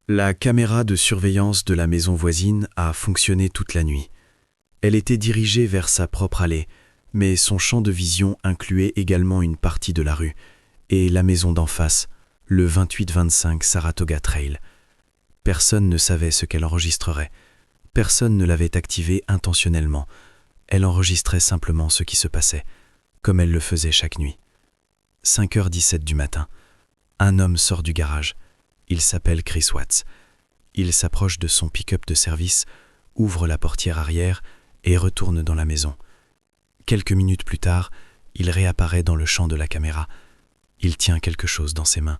La caméra de surveillance de la maison voisine a fonctionné toute la nuit. Elle était dirigée vers sa propre allée, mais son champ de vision incluait également une partie de la rue et la maison d'en face, le 2825 Saratoga Trail. Personne ne savait ce qu'elle enregistrerait. Personne ne l'avait activée intentionnellement. Elle enregistrait simplement ce qui se passait, comme elle le faisait chaque nuit. 5h17 du matin. Un homme sort du garage. Il s'appelle Chris Watts. Il s'approche de son pick-up de service, ouvre la portière arrière et retourne dans la maison. Quelques minutes plus tard, il réapparaît dans le champ de la caméra. Il tient quelque chose dans ses mains.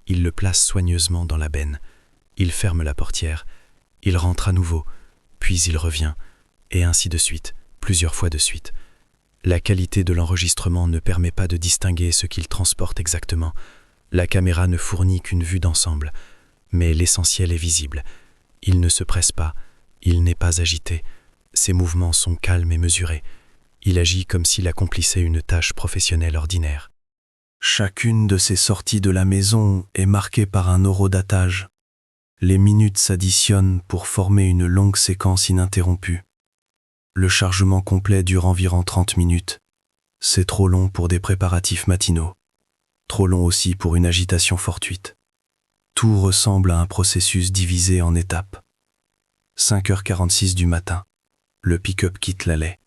Il le place soigneusement dans la benne. Il ferme la portière. Il rentre à nouveau, puis il revient, et ainsi de suite, plusieurs fois de suite. La qualité de l'enregistrement ne permet pas de distinguer ce qu'il transporte exactement. La caméra ne fournit qu'une vue d'ensemble, mais l'essentiel est visible. Il ne se presse pas, il n'est pas agité. Ses mouvements sont calmes et mesurés. Il agit comme s'il accomplissait une tâche professionnelle ordinaire. Chacune de ces sorties de la maison est marquée par un horodatage. Les minutes s'additionnent pour former une longue séquence ininterrompue. Le chargement complet dure environ 30 minutes. C'est trop long pour des préparatifs matinaux. Trop long aussi pour une agitation fortuite. Tout ressemble à un processus divisé en étapes. 5h46 du matin. Le pick-up quitte l'allée.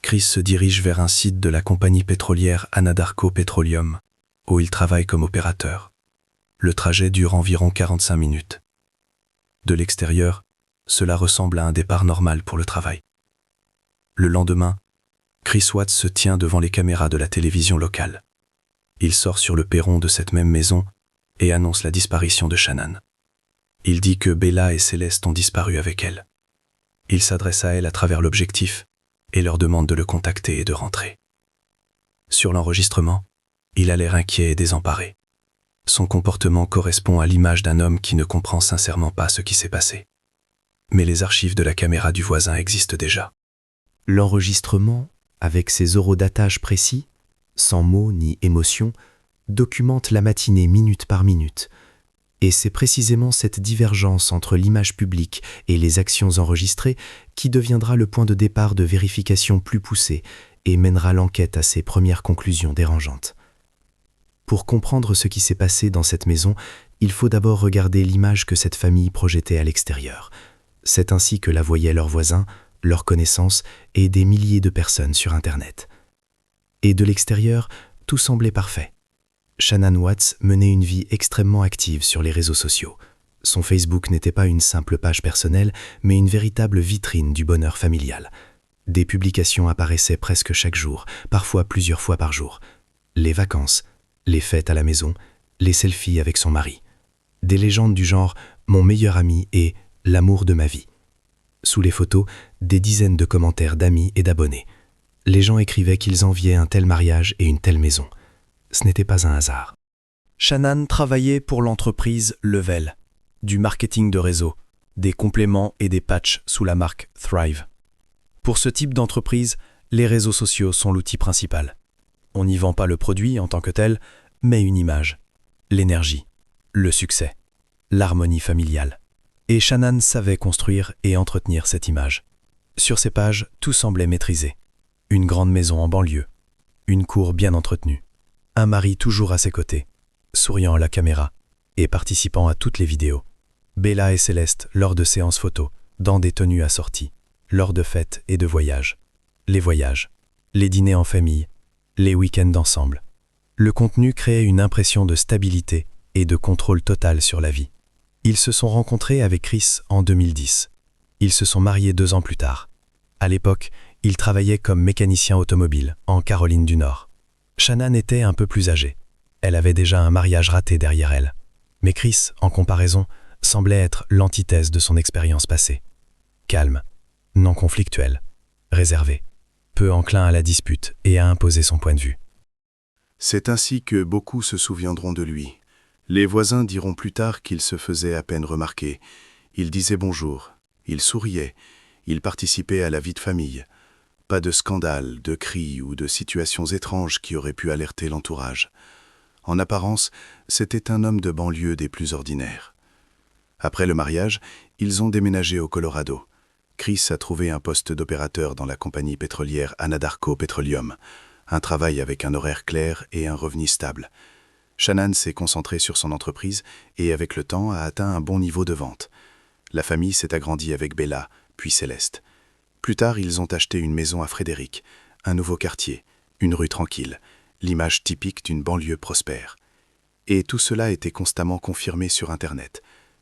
Chris se dirige vers un site de la compagnie pétrolière Anadarko Petroleum, où il travaille comme opérateur. Le trajet dure environ 45 minutes. De l'extérieur, cela ressemble à un départ normal pour le travail. Le lendemain, Chris Watts se tient devant les caméras de la télévision locale. Il sort sur le perron de cette même maison et annonce la disparition de Shannon. Il dit que Bella et Céleste ont disparu avec elle. Il s'adresse à elles à travers l'objectif et leur demande de le contacter et de rentrer. Sur l'enregistrement, il a l'air inquiet et désemparé. Son comportement correspond à l'image d'un homme qui ne comprend sincèrement pas ce qui s'est passé. Mais les archives de la caméra du voisin existent déjà. L'enregistrement, avec ses horodatages précis, sans mots ni émotions, documente la matinée minute par minute. Et c'est précisément cette divergence entre l'image publique et les actions enregistrées qui deviendra le point de départ de vérification plus poussée et mènera l'enquête à ses premières conclusions dérangeantes. Pour comprendre ce qui s'est passé dans cette maison, il faut d'abord regarder l'image que cette famille projetait à l'extérieur. C'est ainsi que la voyaient leurs voisins, leurs connaissances et des milliers de personnes sur Internet. Et de l'extérieur, tout semblait parfait. Shannon Watts menait une vie extrêmement active sur les réseaux sociaux. Son Facebook n'était pas une simple page personnelle, mais une véritable vitrine du bonheur familial. Des publications apparaissaient presque chaque jour, parfois plusieurs fois par jour. Les vacances, les fêtes à la maison, les selfies avec son mari. Des légendes du genre « Mon meilleur ami » et « L'amour de ma vie ». Sous les photos, des dizaines de commentaires d'amis et d'abonnés. Les gens écrivaient qu'ils enviaient un tel mariage et une telle maison. Ce n'était pas un hasard. Shannon travaillait pour l'entreprise Level, du marketing de réseau, des compléments et des patchs sous la marque Thrive. Pour ce type d'entreprise, les réseaux sociaux sont l'outil principal. On n'y vend pas le produit en tant que tel, mais une image, l'énergie, le succès, l'harmonie familiale. Et Shannon savait construire et entretenir cette image. Sur ses pages, tout semblait maîtrisé. Une grande maison en banlieue, une cour bien entretenue, un mari toujours à ses côtés, souriant à la caméra et participant à toutes les vidéos. Bella et Céleste lors de séances photos, dans des tenues assorties, lors de fêtes et de voyages. Les voyages, les dîners en famille, les week-ends ensemble. Le contenu créait une impression de stabilité et de contrôle total sur la vie. Ils se sont rencontrés avec Chris en 2010. Ils se sont mariés 2 ans plus tard. À l'époque, il travaillait comme mécanicien automobile en Caroline du Nord. Shannon était un peu plus âgée. Elle avait déjà un mariage raté derrière elle. Mais Chris, en comparaison, semblait être l'antithèse de son expérience passée. Calme, non conflictuel, réservé, peu enclin à la dispute et à imposer son point de vue. C'est ainsi que beaucoup se souviendront de lui. Les voisins diront plus tard qu'il se faisait à peine remarquer. Il disait bonjour, il souriait, il participait à la vie de famille. Pas de scandale, de cris ou de situations étranges qui auraient pu alerter l'entourage. En apparence, c'était un homme de banlieue des plus ordinaires. Après le mariage, ils ont déménagé au Colorado. Chris a trouvé un poste d'opérateur dans la compagnie pétrolière Anadarko Petroleum, un travail avec un horaire clair et un revenu stable. Shannan s'est concentrée sur son entreprise et avec le temps a atteint un bon niveau de vente. La famille s'est agrandie avec Bella, puis Céleste. Plus tard, ils ont acheté une maison à Frédéric, un nouveau quartier, une rue tranquille, l'image typique d'une banlieue prospère. Et tout cela était constamment confirmé sur Internet,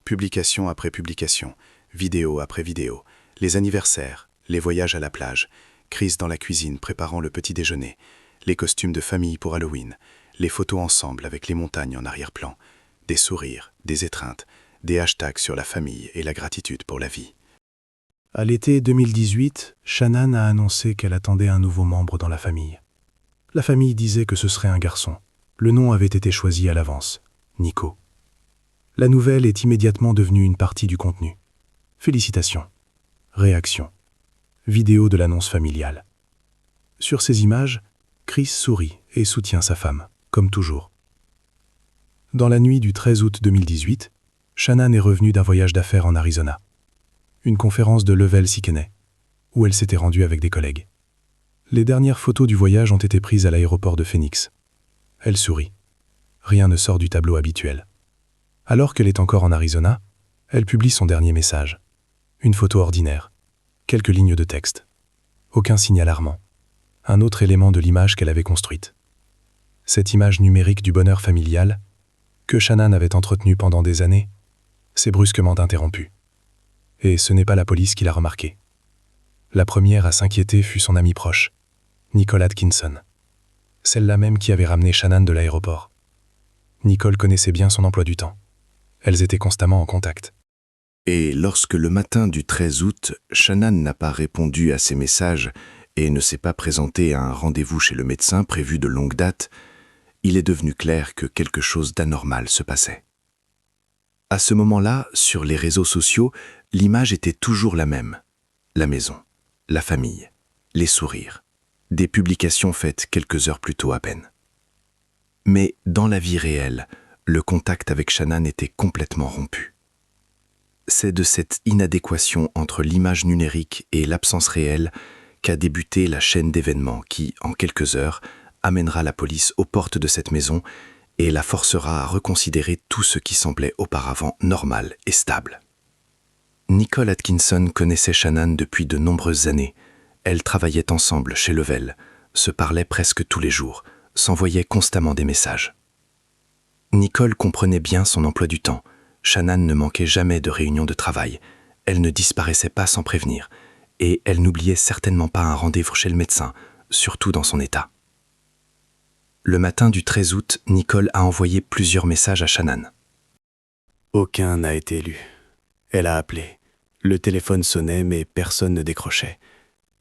publication après publication, vidéo après vidéo, les anniversaires, les voyages à la plage, Chris dans la cuisine préparant le petit déjeuner, les costumes de famille pour Halloween, les photos ensemble avec les montagnes en arrière-plan, des sourires, des étreintes, des hashtags sur la famille et la gratitude pour la vie. À l'été 2018, Shannan a annoncé qu'elle attendait un nouveau membre dans la famille. La famille disait que ce serait un garçon. Le nom avait été choisi à l'avance, Nico. La nouvelle est immédiatement devenue une partie du contenu. Félicitations. Réaction. Vidéo de l'annonce familiale. Sur ces images, Chris sourit et soutient sa femme, comme toujours. Dans la nuit du 13 août 2018, Shannan est revenue d'un voyage d'affaires en Arizona. Une conférence de Level Sikene, où elle s'était rendue avec des collègues. Les dernières photos du voyage ont été prises à l'aéroport de Phoenix. Elle sourit. Rien ne sort du tableau habituel. Alors qu'elle est encore en Arizona, elle publie son dernier message. Une photo ordinaire. Quelques lignes de texte. Aucun signe alarmant. Un autre élément de l'image qu'elle avait construite. Cette image numérique du bonheur familial, que Shannan avait entretenue pendant des années, s'est brusquement interrompue. Et ce n'est pas la police qui l'a remarqué. La première à s'inquiéter fut son amie proche, Nicole Atkinson. Celle-là même qui avait ramené Shannan de l'aéroport. Nicole connaissait bien son emploi du temps. Elles étaient constamment en contact. Et lorsque le matin du 13 août, Shannan n'a pas répondu à ses messages et ne s'est pas présenté à un rendez-vous chez le médecin prévu de longue date, il est devenu clair que quelque chose d'anormal se passait. À ce moment-là, sur les réseaux sociaux, l'image était toujours la même. La maison, la famille, les sourires. Des publications faites quelques heures plus tôt à peine. Mais dans la vie réelle, le contact avec Shannan était complètement rompu. C'est de cette inadéquation entre l'image numérique et l'absence réelle qu'a débuté la chaîne d'événements qui, en quelques heures, amènera la police aux portes de cette maison et la forcera à reconsidérer tout ce qui semblait auparavant normal et stable. Nicole Atkinson connaissait Shannan depuis de nombreuses années. Elles travaillaient ensemble chez Level, se parlaient presque tous les jours, s'envoyaient constamment des messages. Nicole comprenait bien son emploi du temps. Shannan ne manquait jamais de réunions de travail. Elle ne disparaissait pas sans prévenir. Et elle n'oubliait certainement pas un rendez-vous chez le médecin, surtout dans son état. Le matin du 13 août, Nicole a envoyé plusieurs messages à Shannan. Aucun n'a été lu. Elle a appelé. Le téléphone sonnait, mais personne ne décrochait.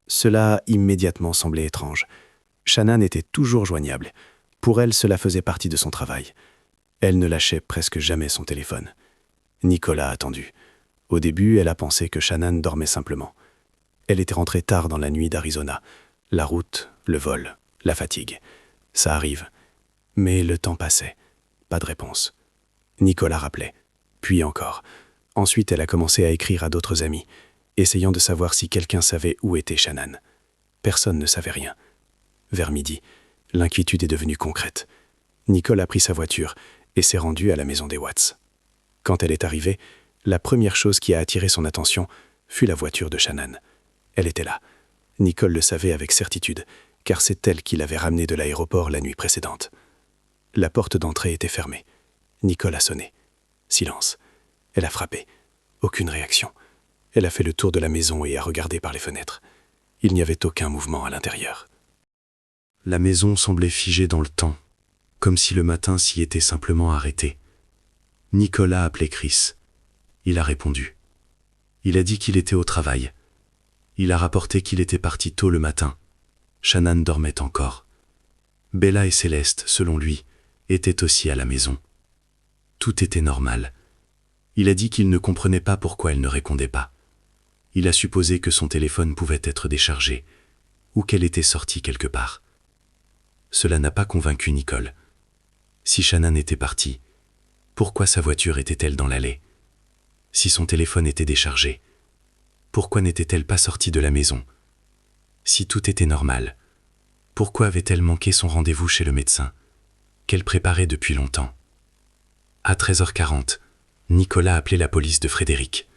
Cela immédiatement semblait étrange. Shannan était toujours joignable. Pour elle, cela faisait partie de son travail. Elle ne lâchait presque jamais son téléphone. Nicole a attendu. Au début, elle a pensé que Shannan dormait simplement. Elle était rentrée tard dans la nuit d'Arizona. La route, le vol, la fatigue. Ça arrive. Mais le temps passait. Pas de réponse. Nicole a rappelé. Puis encore. Ensuite, elle a commencé à écrire à d'autres amis, essayant de savoir si quelqu'un savait où était Shannan. Personne ne savait rien. Vers midi, l'inquiétude est devenue concrète. Nicole a pris sa voiture et s'est rendue à la maison des Watts. Quand elle est arrivée, la première chose qui a attiré son attention fut la voiture de Shannan. Elle était là. Nicole le savait avec certitude, car c'est elle qui l'avait ramenée de l'aéroport la nuit précédente. La porte d'entrée était fermée. Nicole a sonné. Silence. Elle a frappé. Aucune réaction. Elle a fait le tour de la maison et a regardé par les fenêtres. Il n'y avait aucun mouvement à l'intérieur. La maison semblait figée dans le temps, comme si le matin s'y était simplement arrêté. Nicolas a appelé Chris. Il a répondu. Il a dit qu'il était au travail. Il a rapporté qu'il était parti tôt le matin. Shannan dormait encore. Bella et Céleste, selon lui, étaient aussi à la maison. Tout était normal. Il a dit qu'il ne comprenait pas pourquoi elle ne répondait pas. Il a supposé que son téléphone pouvait être déchargé, ou qu'elle était sortie quelque part. Cela n'a pas convaincu Nicole. Si Shannan était partie, pourquoi sa voiture était-elle dans l'allée? Si son téléphone était déchargé, pourquoi n'était-elle pas sortie de la maison? Si tout était normal, pourquoi avait-elle manqué son rendez-vous chez le médecin, qu'elle préparait depuis longtemps? À 13h40, Nicolas appelait la police de Frédéric.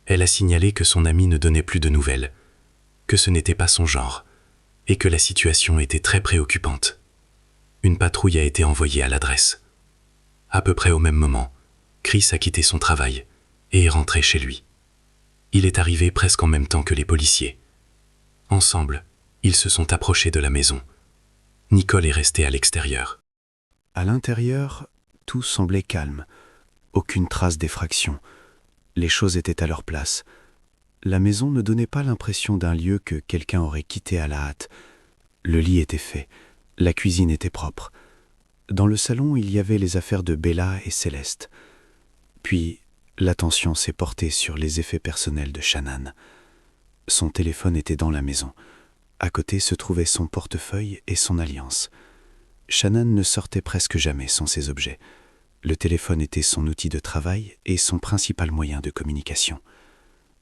Elle a signalé que son ami ne donnait plus de nouvelles, que ce n'était pas son genre, et que la situation était très préoccupante. Une patrouille a été envoyée à l'adresse. À peu près au même moment, Chris a quitté son travail et est rentré chez lui. Il est arrivé presque en même temps que les policiers. Ensemble, ils se sont approchés de la maison. Nicole est restée à l'extérieur. À l'intérieur, tout semblait calme. Aucune trace d'effraction. Les choses étaient à leur place. La maison ne donnait pas l'impression d'un lieu que quelqu'un aurait quitté à la hâte. Le lit était fait. La cuisine était propre. Dans le salon, il y avait les affaires de Bella et Céleste. Puis, l'attention s'est portée sur les effets personnels de Shannan. Son téléphone était dans la maison. À côté se trouvaient son portefeuille et son alliance. Shannan ne sortait presque jamais sans ces objets. Le téléphone était son outil de travail et son principal moyen de communication.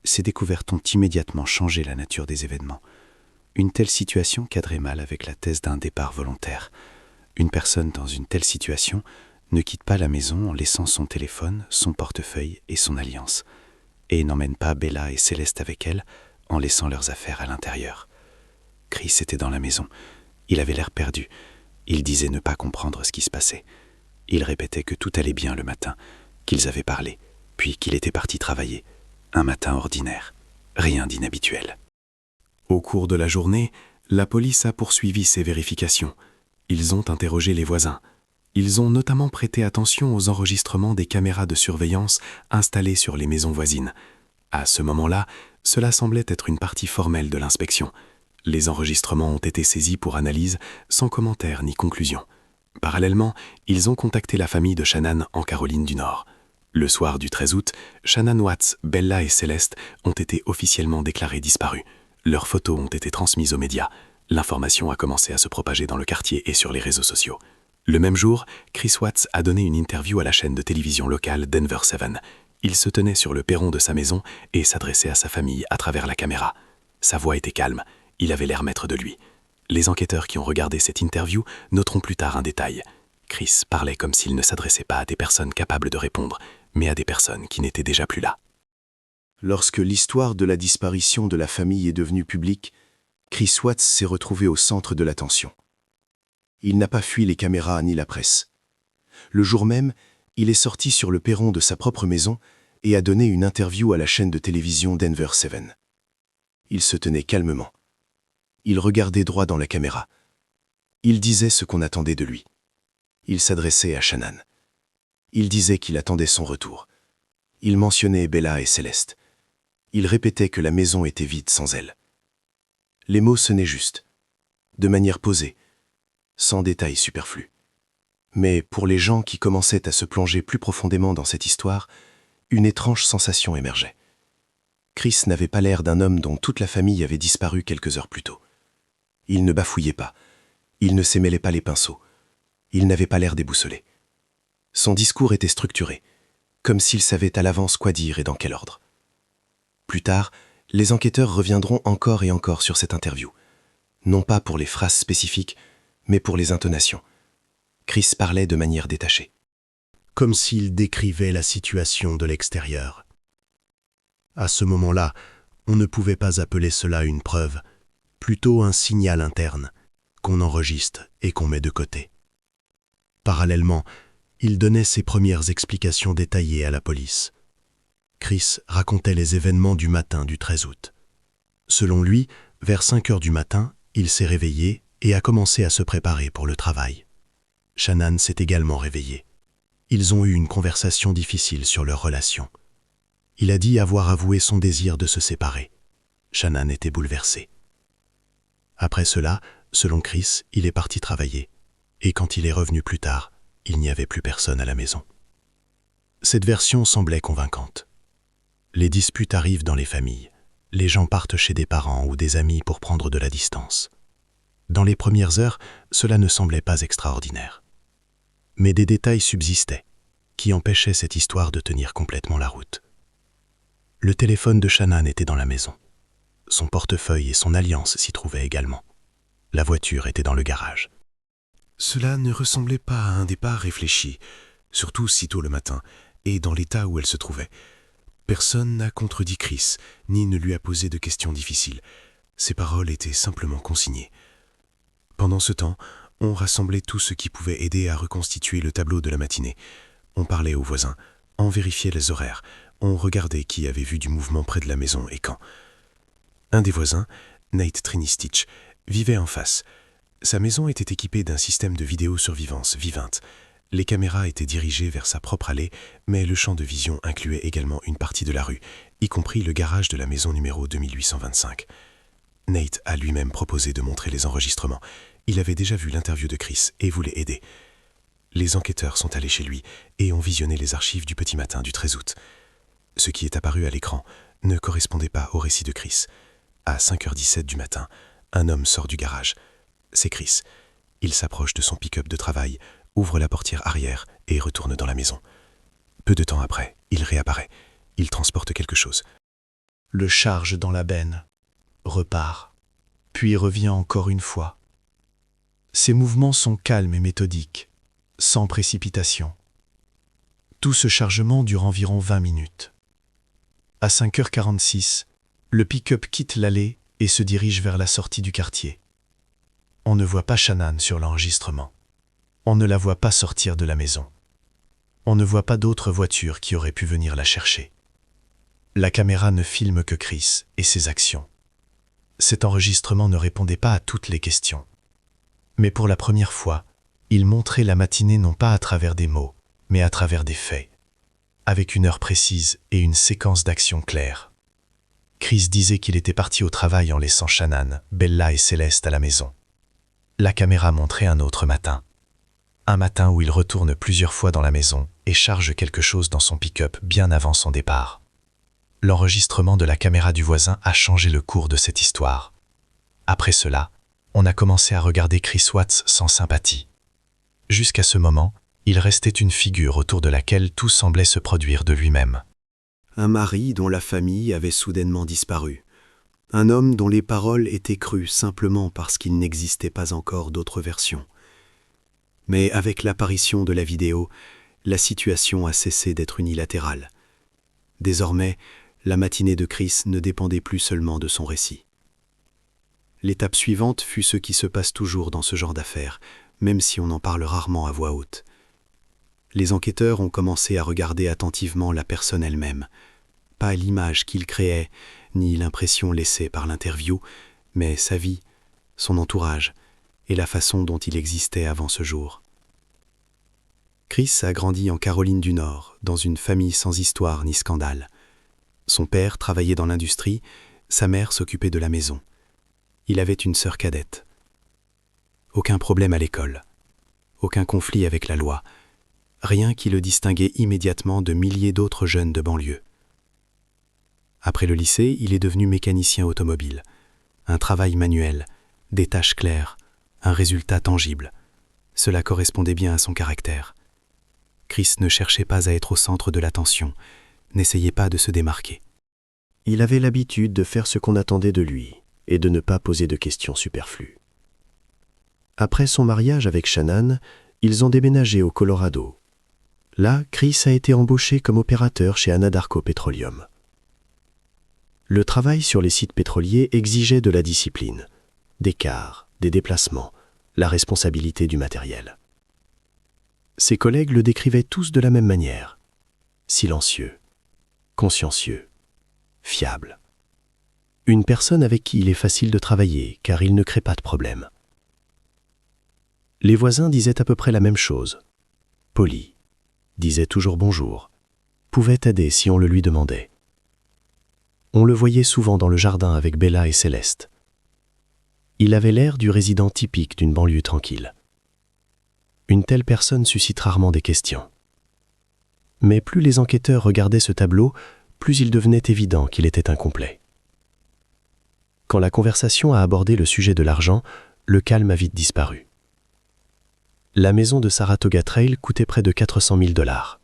Ces découvertes ont immédiatement changé la nature des événements. Une telle situation cadrait mal avec la thèse d'un départ volontaire. Une personne dans une telle situation ne quitte pas la maison en laissant son téléphone, son portefeuille et son alliance, et n'emmène pas Bella et Céleste avec elle en laissant leurs affaires à l'intérieur. Chris était dans la maison. Il avait l'air perdu. Il disait ne pas comprendre ce qui se passait. Il répétait que tout allait bien le matin, qu'ils avaient parlé, puis qu'il était parti travailler. Un matin ordinaire. Rien d'inhabituel. Au cours de la journée, la police a poursuivi ces vérifications. Ils ont interrogé les voisins. Ils ont notamment prêté attention aux enregistrements des caméras de surveillance installées sur les maisons voisines. À ce moment-là, cela semblait être une partie formelle de l'inspection. Les enregistrements ont été saisis pour analyse, sans commentaire ni conclusion. Parallèlement, ils ont contacté la famille de Shannan en Caroline du Nord. Le soir du 13 août, Shannan Watts, Bella et Céleste ont été officiellement déclarés disparus. Leurs photos ont été transmises aux médias. L'information a commencé à se propager dans le quartier et sur les réseaux sociaux. Le même jour, Chris Watts a donné une interview à la chaîne de télévision locale Denver 7. Il se tenait sur le perron de sa maison et s'adressait à sa famille à travers la caméra. Sa voix était calme, il avait l'air maître de lui. Les enquêteurs qui ont regardé cette interview noteront plus tard un détail. Chris parlait comme s'il ne s'adressait pas à des personnes capables de répondre, mais à des personnes qui n'étaient déjà plus là. Lorsque l'histoire de la disparition de la famille est devenue publique, Chris Watts s'est retrouvé au centre de l'attention. Il n'a pas fui les caméras ni la presse. Le jour même, il est sorti sur le perron de sa propre maison et a donné une interview à la chaîne de télévision Denver 7. Il se tenait calmement. Il regardait droit dans la caméra. Il disait ce qu'on attendait de lui. Il s'adressait à Shannan. Il disait qu'il attendait son retour. Il mentionnait Bella et Céleste. Il répétait que la maison était vide sans elle. Les mots sonnaient justes, de manière posée, sans détails superflus. Mais pour les gens qui commençaient à se plonger plus profondément dans cette histoire, une étrange sensation émergeait. Chris n'avait pas l'air d'un homme dont toute la famille avait disparu quelques heures plus tôt. Il ne bafouillait pas, il ne s'émêlait pas les pinceaux, il n'avait pas l'air déboussolé. Son discours était structuré, comme s'il savait à l'avance quoi dire et dans quel ordre. Plus tard, les enquêteurs reviendront encore et encore sur cette interview, non pas pour les phrases spécifiques, mais pour les intonations. Chris parlait de manière détachée. Comme s'il décrivait la situation de l'extérieur. À ce moment-là, on ne pouvait pas appeler cela une preuve, plutôt un signal interne, qu'on enregistre et qu'on met de côté. Parallèlement, il donnait ses premières explications détaillées à la police. Chris racontait les événements du matin du 13 août. Selon lui, vers 5 heures du matin, il s'est réveillé et a commencé à se préparer pour le travail. Shannan s'est également réveillée. Ils ont eu une conversation difficile sur leur relation. Il a dit avoir avoué son désir de se séparer. Shannan était bouleversée. Après cela, selon Chris, il est parti travailler. Et quand il est revenu plus tard, il n'y avait plus personne à la maison. Cette version semblait convaincante. Les disputes arrivent dans les familles. Les gens partent chez des parents ou des amis pour prendre de la distance. Dans les premières heures, cela ne semblait pas extraordinaire. Mais des détails subsistaient, qui empêchaient cette histoire de tenir complètement la route. Le téléphone de Shannan était dans la maison. Son portefeuille et son alliance s'y trouvaient également. La voiture était dans le garage. Cela ne ressemblait pas à un départ réfléchi, surtout si tôt le matin, et dans l'état où elle se trouvait. Personne n'a contredit Chris, ni ne lui a posé de questions difficiles. Ses paroles étaient simplement consignées. Pendant ce temps, on rassemblait tout ce qui pouvait aider à reconstituer le tableau de la matinée. On parlait aux voisins, on vérifiait les horaires, on regardait qui avait vu du mouvement près de la maison et quand. Un des voisins, Nate Trinistich, vivait en face. Sa maison était équipée d'un système de vidéosurveillance vivante. Les caméras étaient dirigées vers sa propre allée, mais le champ de vision incluait également une partie de la rue, y compris le garage de la maison numéro 2825. Nate a lui-même proposé de montrer les enregistrements. Il avait déjà vu l'interview de Chris et voulait aider. Les enquêteurs sont allés chez lui et ont visionné les archives du petit matin du 13 août. Ce qui est apparu à l'écran ne correspondait pas au récit de Chris. À 5h17 du matin, un homme sort du garage. C'est Chris. Il s'approche de son pick-up de travail, ouvre la portière arrière et retourne dans la maison. Peu de temps après, il réapparaît. Il transporte quelque chose. Le charge dans la benne, repart, puis revient encore une fois. Ses mouvements sont calmes et méthodiques, sans précipitation. Tout ce chargement dure environ 20 minutes. À 5h46, le pick-up quitte l'allée et se dirige vers la sortie du quartier. On ne voit pas Shannan sur l'enregistrement. On ne la voit pas sortir de la maison. On ne voit pas d'autres voitures qui auraient pu venir la chercher. La caméra ne filme que Chris et ses actions. Cet enregistrement ne répondait pas à toutes les questions. Mais pour la première fois, il montrait la matinée non pas à travers des mots, mais à travers des faits, avec une heure précise et une séquence d'actions claires. Chris disait qu'il était parti au travail en laissant Shannan, Bella et Céleste à la maison. La caméra montrait un autre matin. Un matin où il retourne plusieurs fois dans la maison et charge quelque chose dans son pick-up bien avant son départ. L'enregistrement de la caméra du voisin a changé le cours de cette histoire. Après cela, on a commencé à regarder Chris Watts sans sympathie. Jusqu'à ce moment, il restait une figure autour de laquelle tout semblait se produire de lui-même. Un mari dont la famille avait soudainement disparu. Un homme dont les paroles étaient crues simplement parce qu'il n'existait pas encore d'autres versions. Mais avec l'apparition de la vidéo, la situation a cessé d'être unilatérale. Désormais, la matinée de Chris ne dépendait plus seulement de son récit. L'étape suivante fut ce qui se passe toujours dans ce genre d'affaires, même si on en parle rarement à voix haute. Les enquêteurs ont commencé à regarder attentivement la personne elle-même, pas l'image qu'il créait, ni l'impression laissée par l'interview, mais sa vie, son entourage et la façon dont il existait avant ce jour. Chris a grandi en Caroline du Nord, dans une famille sans histoire ni scandale. Son père travaillait dans l'industrie, sa mère s'occupait de la maison. Il avait une sœur cadette. Aucun problème à l'école, aucun conflit avec la loi, rien qui le distinguait immédiatement de milliers d'autres jeunes de banlieue. Après le lycée, il est devenu mécanicien automobile. Un travail manuel, des tâches claires, un résultat tangible. Cela correspondait bien à son caractère. Chris ne cherchait pas à être au centre de l'attention, n'essayait pas de se démarquer. Il avait l'habitude de faire ce qu'on attendait de lui et de ne pas poser de questions superflues. Après son mariage avec Shannan, ils ont déménagé au Colorado. Là, Chris a été embauché comme opérateur chez Anadarko Petroleum. Le travail sur les sites pétroliers exigeait de la discipline, des cars, des déplacements, la responsabilité du matériel. Ses collègues le décrivaient tous de la même manière. Silencieux, consciencieux, fiable. Une personne avec qui il est facile de travailler car il ne crée pas de problème. Les voisins disaient à peu près la même chose. Poli, disait toujours bonjour, pouvait aider si on le lui demandait. On le voyait souvent dans le jardin avec Bella et Céleste. Il avait l'air du résident typique d'une banlieue tranquille. Une telle personne suscite rarement des questions. Mais plus les enquêteurs regardaient ce tableau, plus il devenait évident qu'il était incomplet. Quand la conversation a abordé le sujet de l'argent, le calme a vite disparu. La maison de Saratoga Trail coûtait près de 400 000 $.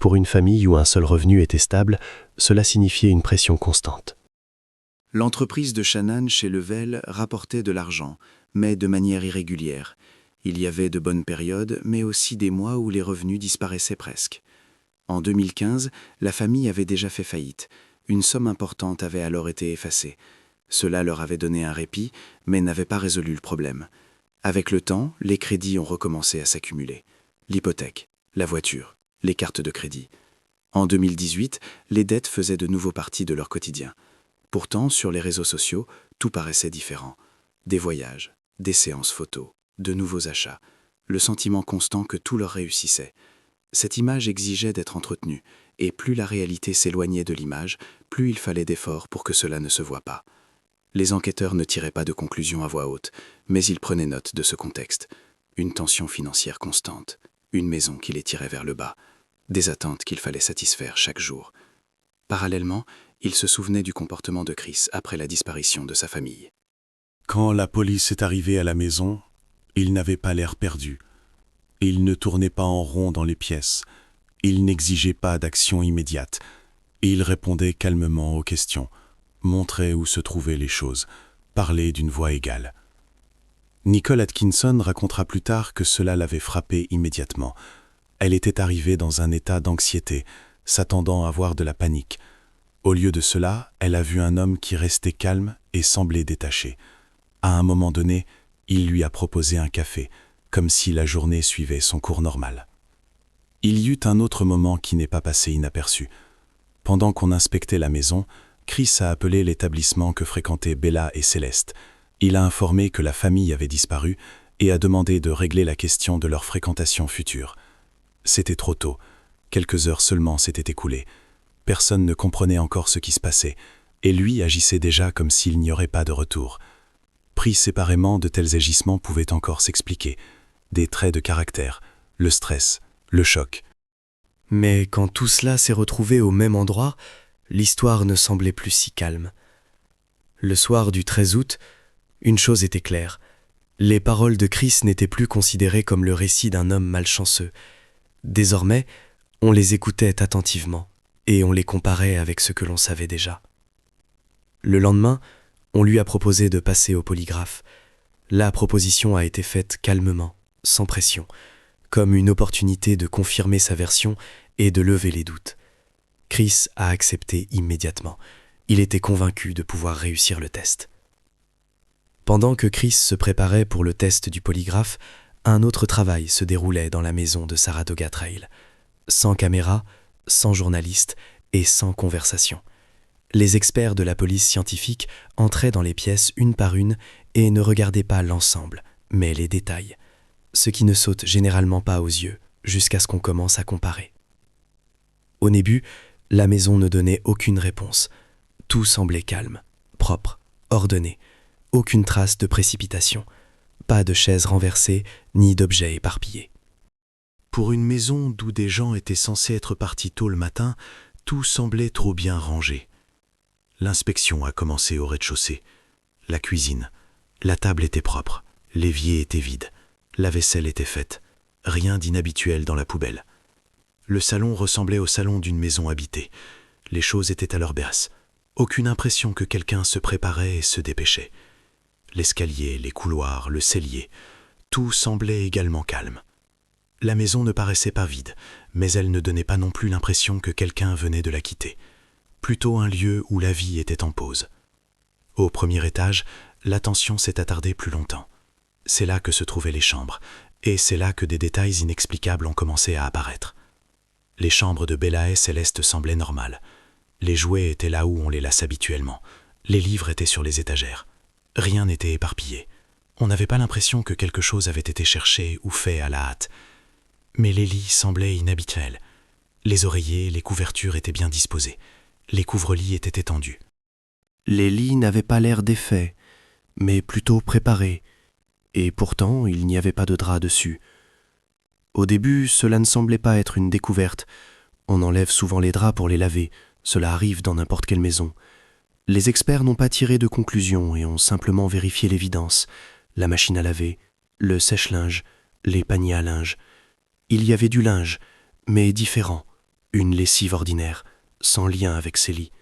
Pour une famille où un seul revenu était stable, cela signifiait une pression constante. L'entreprise de Shannan chez Level rapportait de l'argent, mais de manière irrégulière. Il y avait de bonnes périodes, mais aussi des mois où les revenus disparaissaient presque. En 2015, la famille avait déjà fait faillite. Une somme importante avait alors été effacée. Cela leur avait donné un répit, mais n'avait pas résolu le problème. Avec le temps, les crédits ont recommencé à s'accumuler. L'hypothèque, la voiture, les cartes de crédit. En 2018, les dettes faisaient de nouveau partie de leur quotidien. Pourtant, sur les réseaux sociaux, tout paraissait différent. Des voyages, des séances photos, de nouveaux achats, le sentiment constant que tout leur réussissait. Cette image exigeait d'être entretenue, et plus la réalité s'éloignait de l'image, plus il fallait d'efforts pour que cela ne se voie pas. Les enquêteurs ne tiraient pas de conclusions à voix haute, mais ils prenaient note de ce contexte. Une tension financière constante, une maison qui les tirait vers le bas, des attentes qu'il fallait satisfaire chaque jour. Parallèlement, ils se souvenaient du comportement de Chris après la disparition de sa famille. Quand la police est arrivée à la maison, il n'avait pas l'air perdu. Il ne tournait pas en rond dans les pièces. Il n'exigeait pas d'action immédiate. Il répondait calmement aux questions, montrait où se trouvaient les choses, parlait d'une voix égale. Nicole Atkinson racontera plus tard que cela l'avait frappée immédiatement. Elle était arrivée dans un état d'anxiété, s'attendant à voir de la panique. Au lieu de cela, elle a vu un homme qui restait calme et semblait détaché. À un moment donné, il lui a proposé un café, comme si la journée suivait son cours normal. Il y eut un autre moment qui n'est pas passé inaperçu. Pendant qu'on inspectait la maison, Chris a appelé l'établissement que fréquentaient Bella et Céleste. Il a informé que la famille avait disparu et a demandé de régler la question de leur fréquentation future. C'était trop tôt. Quelques heures seulement s'étaient écoulées. Personne ne comprenait encore ce qui se passait, et lui agissait déjà comme s'il n'y aurait pas de retour. Pris séparément, de tels agissements pouvaient encore s'expliquer. Des traits de caractère, le stress, le choc. Mais quand tout cela s'est retrouvé au même endroit, l'histoire ne semblait plus si calme. Le soir du 13 août, une chose était claire. Les paroles de Chris n'étaient plus considérées comme le récit d'un homme malchanceux. Désormais, on les écoutait attentivement, et on les comparait avec ce que l'on savait déjà. Le lendemain, on lui a proposé de passer au polygraphe. La proposition a été faite calmement, sans pression, comme une opportunité de confirmer sa version et de lever les doutes. Chris a accepté immédiatement. Il était convaincu de pouvoir réussir le test. Pendant que Chris se préparait pour le test du polygraphe, un autre travail se déroulait dans la maison de Saratoga Trail. Sans caméra, sans journaliste et sans conversation. Les experts de la police scientifique entraient dans les pièces une par une et ne regardaient pas l'ensemble, mais les détails, ce qui ne saute généralement pas aux yeux jusqu'à ce qu'on commence à comparer. Au début, la maison ne donnait aucune réponse. Tout semblait calme, propre, ordonné, aucune trace de précipitation, pas de chaises renversées ni d'objets éparpillés. Pour une maison d'où des gens étaient censés être partis tôt le matin, tout semblait trop bien rangé. L'inspection a commencé au rez-de-chaussée. La cuisine. La table était propre. L'évier était vide. La vaisselle était faite. Rien d'inhabituel dans la poubelle. Le salon ressemblait au salon d'une maison habitée. Les choses étaient à leur place. Aucune impression que quelqu'un se préparait et se dépêchait. L'escalier, les couloirs, le cellier, tout semblait également calme. La maison ne paraissait pas vide, mais elle ne donnait pas non plus l'impression que quelqu'un venait de la quitter. Plutôt un lieu où la vie était en pause. Au premier étage, l'attention s'est attardée plus longtemps. C'est là que se trouvaient les chambres, et c'est là que des détails inexplicables ont commencé à apparaître. Les chambres de Bella et Céleste semblaient normales. Les jouets étaient là où on les laisse habituellement. Les livres étaient sur les étagères. Rien n'était éparpillé. On n'avait pas l'impression que quelque chose avait été cherché ou fait à la hâte. Mais les lits semblaient inhabituels. Les oreillers, les couvertures étaient bien disposés. Les couvre-lits étaient étendus. Les lits n'avaient pas l'air défaits, mais plutôt préparés, et pourtant il n'y avait pas de drap dessus. Au début, cela ne semblait pas être une découverte. On enlève souvent les draps pour les laver, cela arrive dans n'importe quelle maison. Les experts n'ont pas tiré de conclusion et ont simplement vérifié l'évidence. La machine à laver, le sèche-linge, les paniers à linge. Il y avait du linge, mais différent, Une lessive ordinaire, sans lien avec ses lits.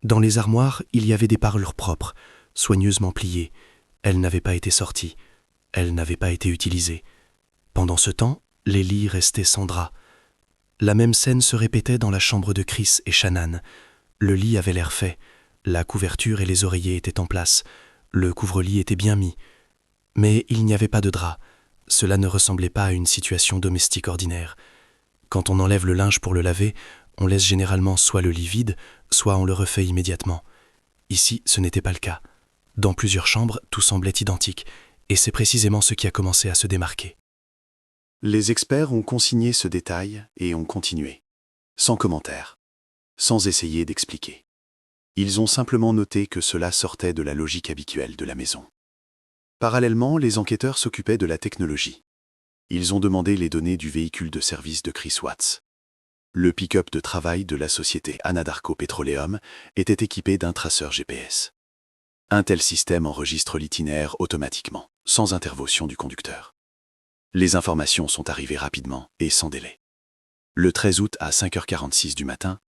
Dans les armoires, il y avait des parures propres, soigneusement pliées. Elles n'avaient pas été sorties. Elles n'avaient pas été utilisées. Pendant ce temps, les lits restaient sans drap. La même scène se répétait dans la chambre de Chris et Shannan. Le lit avait l'air fait. La couverture et les oreillers étaient en place. Le couvre-lit était bien mis. Mais il n'y avait pas de drap. Cela ne ressemblait pas à une situation domestique ordinaire. Quand on enlève le linge pour le laver, on laisse généralement soit le lit vide, soit on le refait immédiatement. Ici, ce n'était pas le cas. Dans plusieurs chambres, tout semblait identique, et c'est précisément ce qui a commencé à se démarquer. Les experts ont consigné ce détail et ont continué, sans commentaire, sans essayer d'expliquer. Ils ont simplement noté que cela sortait de la logique habituelle de la maison. Parallèlement, les enquêteurs s'occupaient de la technologie. Ils ont demandé les données du véhicule de service de Chris Watts. Le pick-up de travail de la société Anadarko Petroleum était équipé d'un traceur GPS. Un tel système enregistre l'itinéraire automatiquement, sans intervention du conducteur. Les informations sont arrivées rapidement et sans délai. Le 13 août à 5h46 du matin,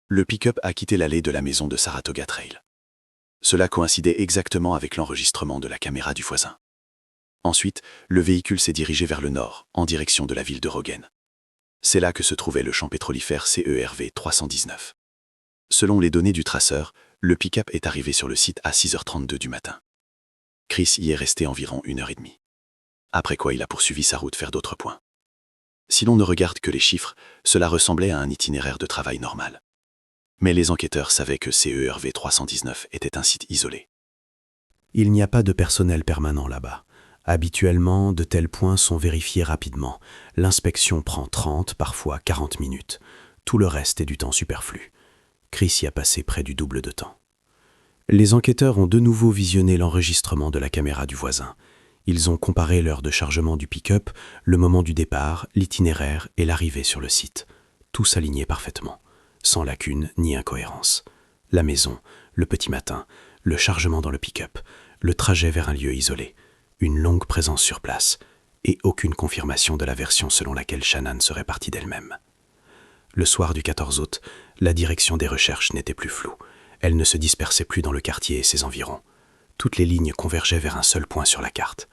le pick-up a quitté l'allée de la maison de Saratoga Trail. Cela coïncidait exactement avec l'enregistrement de la caméra du voisin. Ensuite, le véhicule s'est dirigé vers le nord, en direction de la ville de Rogen. C'est là que se trouvait le champ pétrolifère CERV 319. Selon les données du traceur, le pick-up est arrivé sur le site à 6h32 du matin. Chris y est resté environ 1h30. Après quoi il a poursuivi sa route vers d'autres points. Si l'on ne regarde que les chiffres, cela ressemblait à un itinéraire de travail normal. Mais les enquêteurs savaient que CERV 319 était un site isolé. Il n'y a pas de personnel permanent là-bas. Habituellement, de tels points sont vérifiés rapidement. L'inspection prend 30, parfois 40 minutes. Tout le reste est du temps superflu. Chris y a passé près du double de temps. Les enquêteurs ont de nouveau visionné l'enregistrement de la caméra du voisin. Ils ont comparé l'heure de chargement du pick-up, le moment du départ, l'itinéraire et l'arrivée sur le site. Tout s'alignait parfaitement, sans lacune ni incohérence. La maison, le petit matin, le chargement dans le pick-up, le trajet vers un lieu isolé, une longue présence sur place, et aucune confirmation de la version selon laquelle Shannan serait partie d'elle-même. Le soir du 14 août, la direction des recherches n'était plus floue. Elle ne se dispersait plus dans le quartier et ses environs. Toutes les lignes convergeaient vers un seul point sur la carte.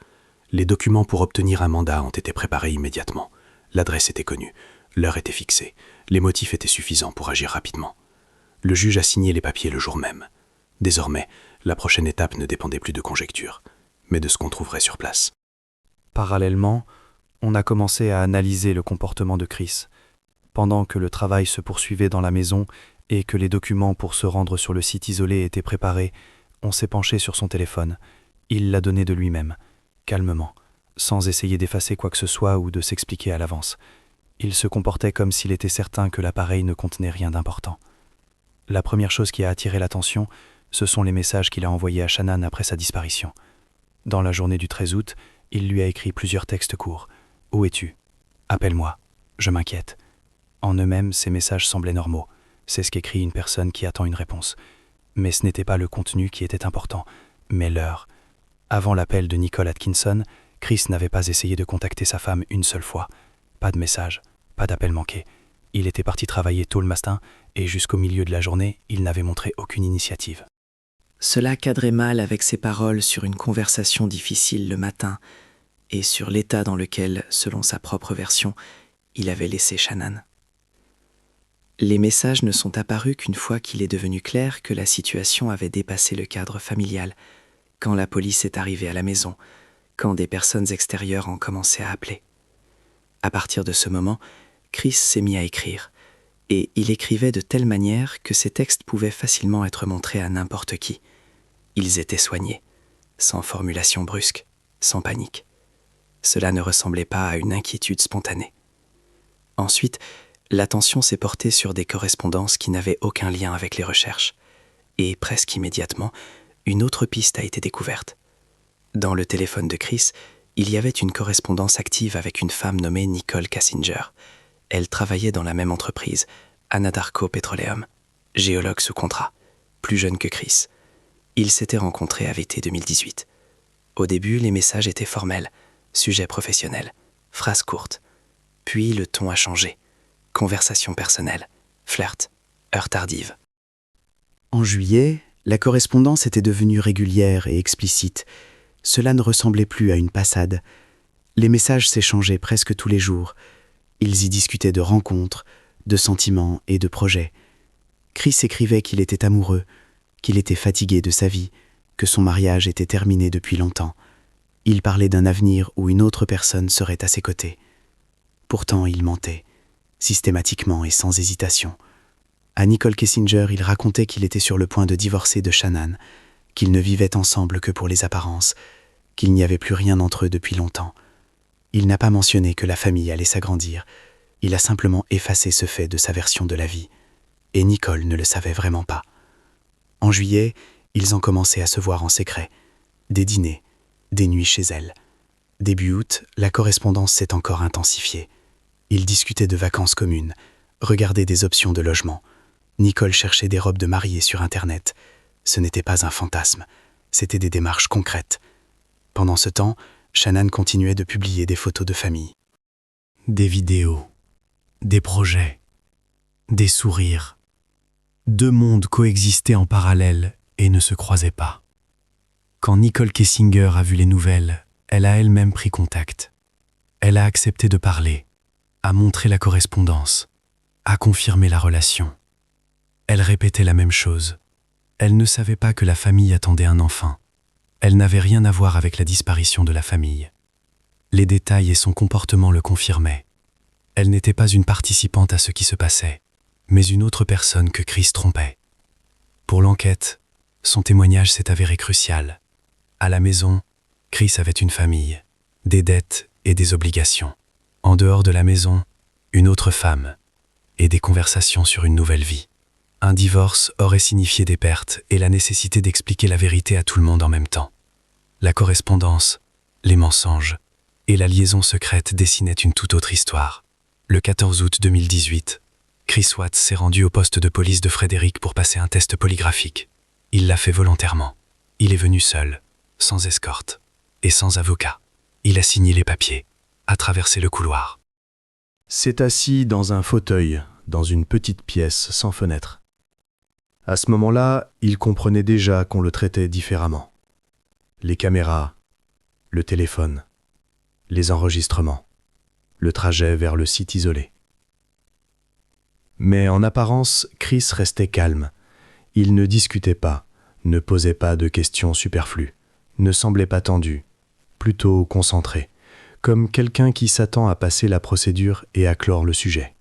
Les documents pour obtenir un mandat ont été préparés immédiatement. L'adresse était connue, l'heure était fixée, les motifs étaient suffisants pour agir rapidement. Le juge a signé les papiers le jour même. Désormais, la prochaine étape ne dépendait plus de conjectures, mais de ce qu'on trouverait sur place. Parallèlement, on a commencé à analyser le comportement de Chris. Pendant que le travail se poursuivait dans la maison et que les documents pour se rendre sur le site isolé étaient préparés, on s'est penché sur son téléphone. Il l'a donné de lui-même, calmement, sans essayer d'effacer quoi que ce soit ou de s'expliquer à l'avance. Il se comportait comme s'il était certain que l'appareil ne contenait rien d'important. La première chose qui a attiré l'attention, ce sont les messages qu'il a envoyés à Shannan après sa disparition. Dans la journée du 13 août, il lui a écrit plusieurs textes courts. « Où es-tu ? Appelle-moi. Je m'inquiète. » En eux-mêmes, ces messages semblaient normaux. C'est ce qu'écrit une personne qui attend une réponse. Mais ce n'était pas le contenu qui était important, mais l'heure. Avant l'appel de Nicole Atkinson, Chris n'avait pas essayé de contacter sa femme une seule fois. Pas de message, pas d'appel manqué. Il était parti travailler tôt le matin et jusqu'au milieu de la journée, il n'avait montré aucune initiative. Cela cadrait mal avec ses paroles sur une conversation difficile le matin et sur l'état dans lequel, selon sa propre version, il avait laissé Shannan. Les messages ne sont apparus qu'une fois qu'il est devenu clair que la situation avait dépassé le cadre familial, quand la police est arrivée à la maison, quand des personnes extérieures ont commencé à appeler. À partir de ce moment, Chris s'est mis à écrire, et il écrivait de telle manière que ses textes pouvaient facilement être montrés à n'importe qui. Ils étaient soignés, sans formulation brusque, sans panique. Cela ne ressemblait pas à une inquiétude spontanée. Ensuite, l'attention s'est portée sur des correspondances qui n'avaient aucun lien avec les recherches. Et presque immédiatement, une autre piste a été découverte. Dans le téléphone de Chris, il y avait une correspondance active avec une femme nommée Nicole Kassinger. Elle travaillait dans la même entreprise, Anadarko Petroleum, géologue sous contrat, plus jeune que Chris. Ils s'étaient rencontrés à l'été 2018. Au début, les messages étaient formels, sujet professionnel, phrases courtes. Puis le ton a changé. conversation personnelle, flirt, heure tardive. En juillet, la correspondance était devenue régulière et explicite. Cela ne ressemblait plus à une passade. Les messages s'échangeaient presque tous les jours. Ils y discutaient de rencontres, de sentiments et de projets. Chris écrivait qu'il était amoureux, qu'il était fatigué de sa vie, que son mariage était terminé depuis longtemps. Il parlait d'un avenir où une autre personne serait à ses côtés. Pourtant, il mentait, systématiquement et sans hésitation. À Nicole Kessinger, il racontait qu'il était sur le point de divorcer de Shannan, qu'ils ne vivaient ensemble que pour les apparences, qu'il n'y avait plus rien entre eux depuis longtemps. Il n'a pas mentionné que la famille allait s'agrandir. Il a simplement effacé ce fait de sa version de la vie. Et Nicole ne le savait vraiment pas. En juillet, ils ont commencé à se voir en secret. Des dîners, des nuits chez elle. Début août, la correspondance s'est encore intensifiée. Ils discutaient de vacances communes, regardaient des options de logement. Nicole cherchait des robes de mariée sur Internet. Ce n'était pas un fantasme, c'était des démarches concrètes. Pendant ce temps, Shannan continuait de publier des photos de famille. Des vidéos, des projets, des sourires. Deux mondes coexistaient en parallèle et ne se croisaient pas. Quand Nicole Kessinger a vu les nouvelles, elle a elle-même pris contact. Elle a accepté de parler, a montré la correspondance, a confirmé la relation. Elle répétait la même chose. Elle ne savait pas que la famille attendait un enfant. Elle n'avait rien à voir avec la disparition de la famille. Les détails et son comportement le confirmaient. Elle n'était pas une participante à ce qui se passait, mais une autre personne que Chris trompait. Pour l'enquête, son témoignage s'est avéré crucial. À la maison, Chris avait une famille, des dettes et des obligations. En dehors de la maison, une autre femme et des conversations sur une nouvelle vie. Un divorce aurait signifié des pertes et la nécessité d'expliquer la vérité à tout le monde en même temps. La correspondance, les mensonges et la liaison secrète dessinaient une toute autre histoire. Le 14 août 2018, Chris Watts s'est rendu au poste de police de Frédéric pour passer un test polygraphique. Il l'a fait volontairement. Il est venu seul, sans escorte et sans avocat. Il a signé les papiers, a traversé le couloir. S'est assis dans un fauteuil, dans une petite pièce sans fenêtre. À ce moment-là, il comprenait déjà qu'on le traitait différemment. Les caméras, le téléphone, les enregistrements, le trajet vers le site isolé. Mais en apparence, Chris restait calme. Il ne discutait pas, ne posait pas de questions superflues, ne semblait pas tendu, plutôt concentré, comme quelqu'un qui s'attend à passer la procédure et à clore le sujet.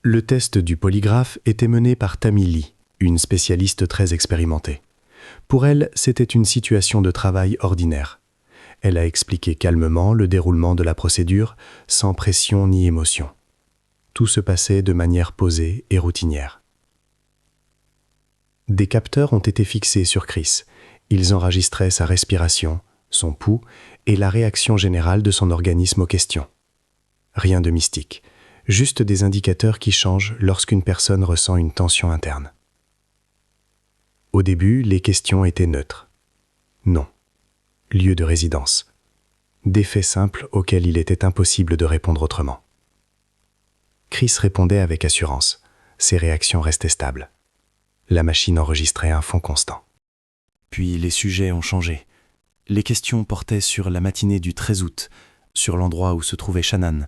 Le test du polygraphe était mené par Tammy Lee, une spécialiste très expérimentée. Pour elle, c'était une situation de travail ordinaire. Elle a expliqué calmement le déroulement de la procédure, sans pression ni émotion. Tout se passait de manière posée et routinière. Des capteurs ont été fixés sur Chris. Ils enregistraient sa respiration, son pouls et la réaction générale de son organisme aux questions. Rien de mystique. Juste des indicateurs qui changent lorsqu'une personne ressent une tension interne. Au début, les questions étaient neutres. Non. Lieu de résidence. Des faits simples auxquels il était impossible de répondre autrement. Chris répondait avec assurance. Ses réactions restaient stables. La machine enregistrait un fond constant. Puis les sujets ont changé. Les questions portaient sur la matinée du 13 août, sur l'endroit où se trouvait Shannan,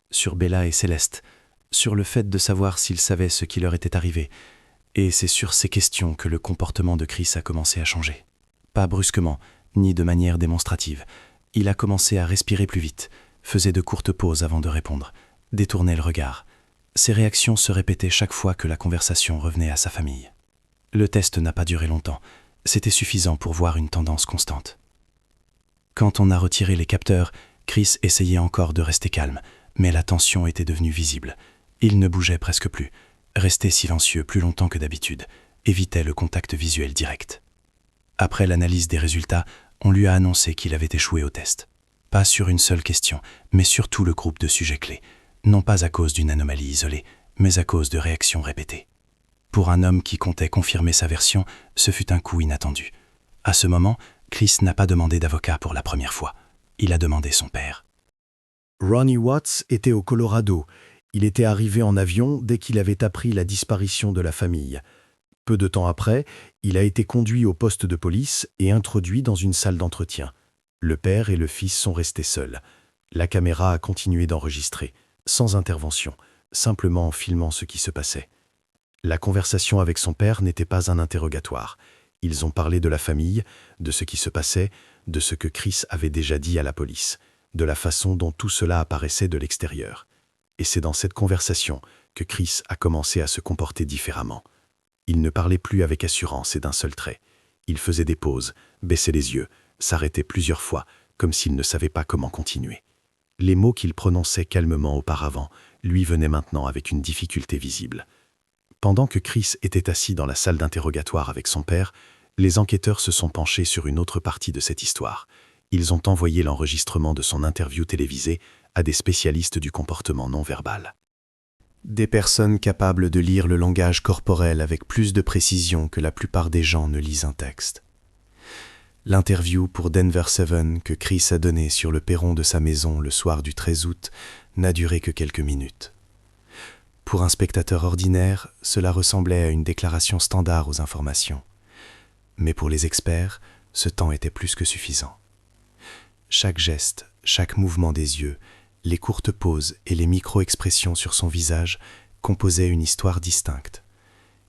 sur Bella et Céleste, sur le fait de savoir s'ils savaient ce qui leur était arrivé. Et c'est sur ces questions que le comportement de Chris a commencé à changer. Pas brusquement, ni de manière démonstrative. Il a commencé à respirer plus vite, faisait de courtes pauses avant de répondre, détournait le regard. Ses réactions se répétaient chaque fois que la conversation revenait à sa famille. Le test n'a pas duré longtemps. C'était suffisant pour voir une tendance constante. Quand on a retiré les capteurs, Chris essayait encore de rester calme, mais la tension était devenue visible. Il ne bougeait presque plus, restait silencieux plus longtemps que d'habitude, évitait le contact visuel direct. Après l'analyse des résultats, on lui a annoncé qu'il avait échoué au test. Pas sur une seule question, mais sur tout le groupe de sujets clés. Non pas à cause d'une anomalie isolée, mais à cause de réactions répétées. Pour un homme qui comptait confirmer sa version, ce fut un coup inattendu. À ce moment, Chris n'a pas demandé d'avocat pour la première fois. Il a demandé son père. Ronnie Watts était au Colorado. Il était arrivé en avion dès qu'il avait appris la disparition de la famille. Peu de temps après, il a été conduit au poste de police et introduit dans une salle d'entretien. Le père et le fils sont restés seuls. La caméra a continué d'enregistrer, sans intervention, simplement en filmant ce qui se passait. La conversation avec son père n'était pas un interrogatoire. Ils ont parlé de la famille, de ce qui se passait, de ce que Chris avait déjà dit à la police, de la façon dont tout cela apparaissait de l'extérieur. Et c'est dans cette conversation que Chris a commencé à se comporter différemment. Il ne parlait plus avec assurance et d'un seul trait. Il faisait des pauses, baissait les yeux, s'arrêtait plusieurs fois, comme s'il ne savait pas comment continuer. Les mots qu'il prononçait calmement auparavant lui venaient maintenant avec une difficulté visible. Pendant que Chris était assis dans la salle d'interrogatoire avec son père, les enquêteurs se sont penchés sur une autre partie de cette histoire. Ils ont envoyé l'enregistrement de son interview télévisée à des spécialistes du comportement non verbal. Des personnes capables de lire le langage corporel avec plus de précision que la plupart des gens ne lisent un texte. L'interview pour Denver 7 que Chris a donnée sur le perron de sa maison le soir du 13 août n'a duré que quelques minutes. Pour un spectateur ordinaire, cela ressemblait à une déclaration standard aux informations. Mais pour les experts, ce temps était plus que suffisant. Chaque geste, chaque mouvement des yeux, les courtes pauses et les micro-expressions sur son visage composaient une histoire distincte.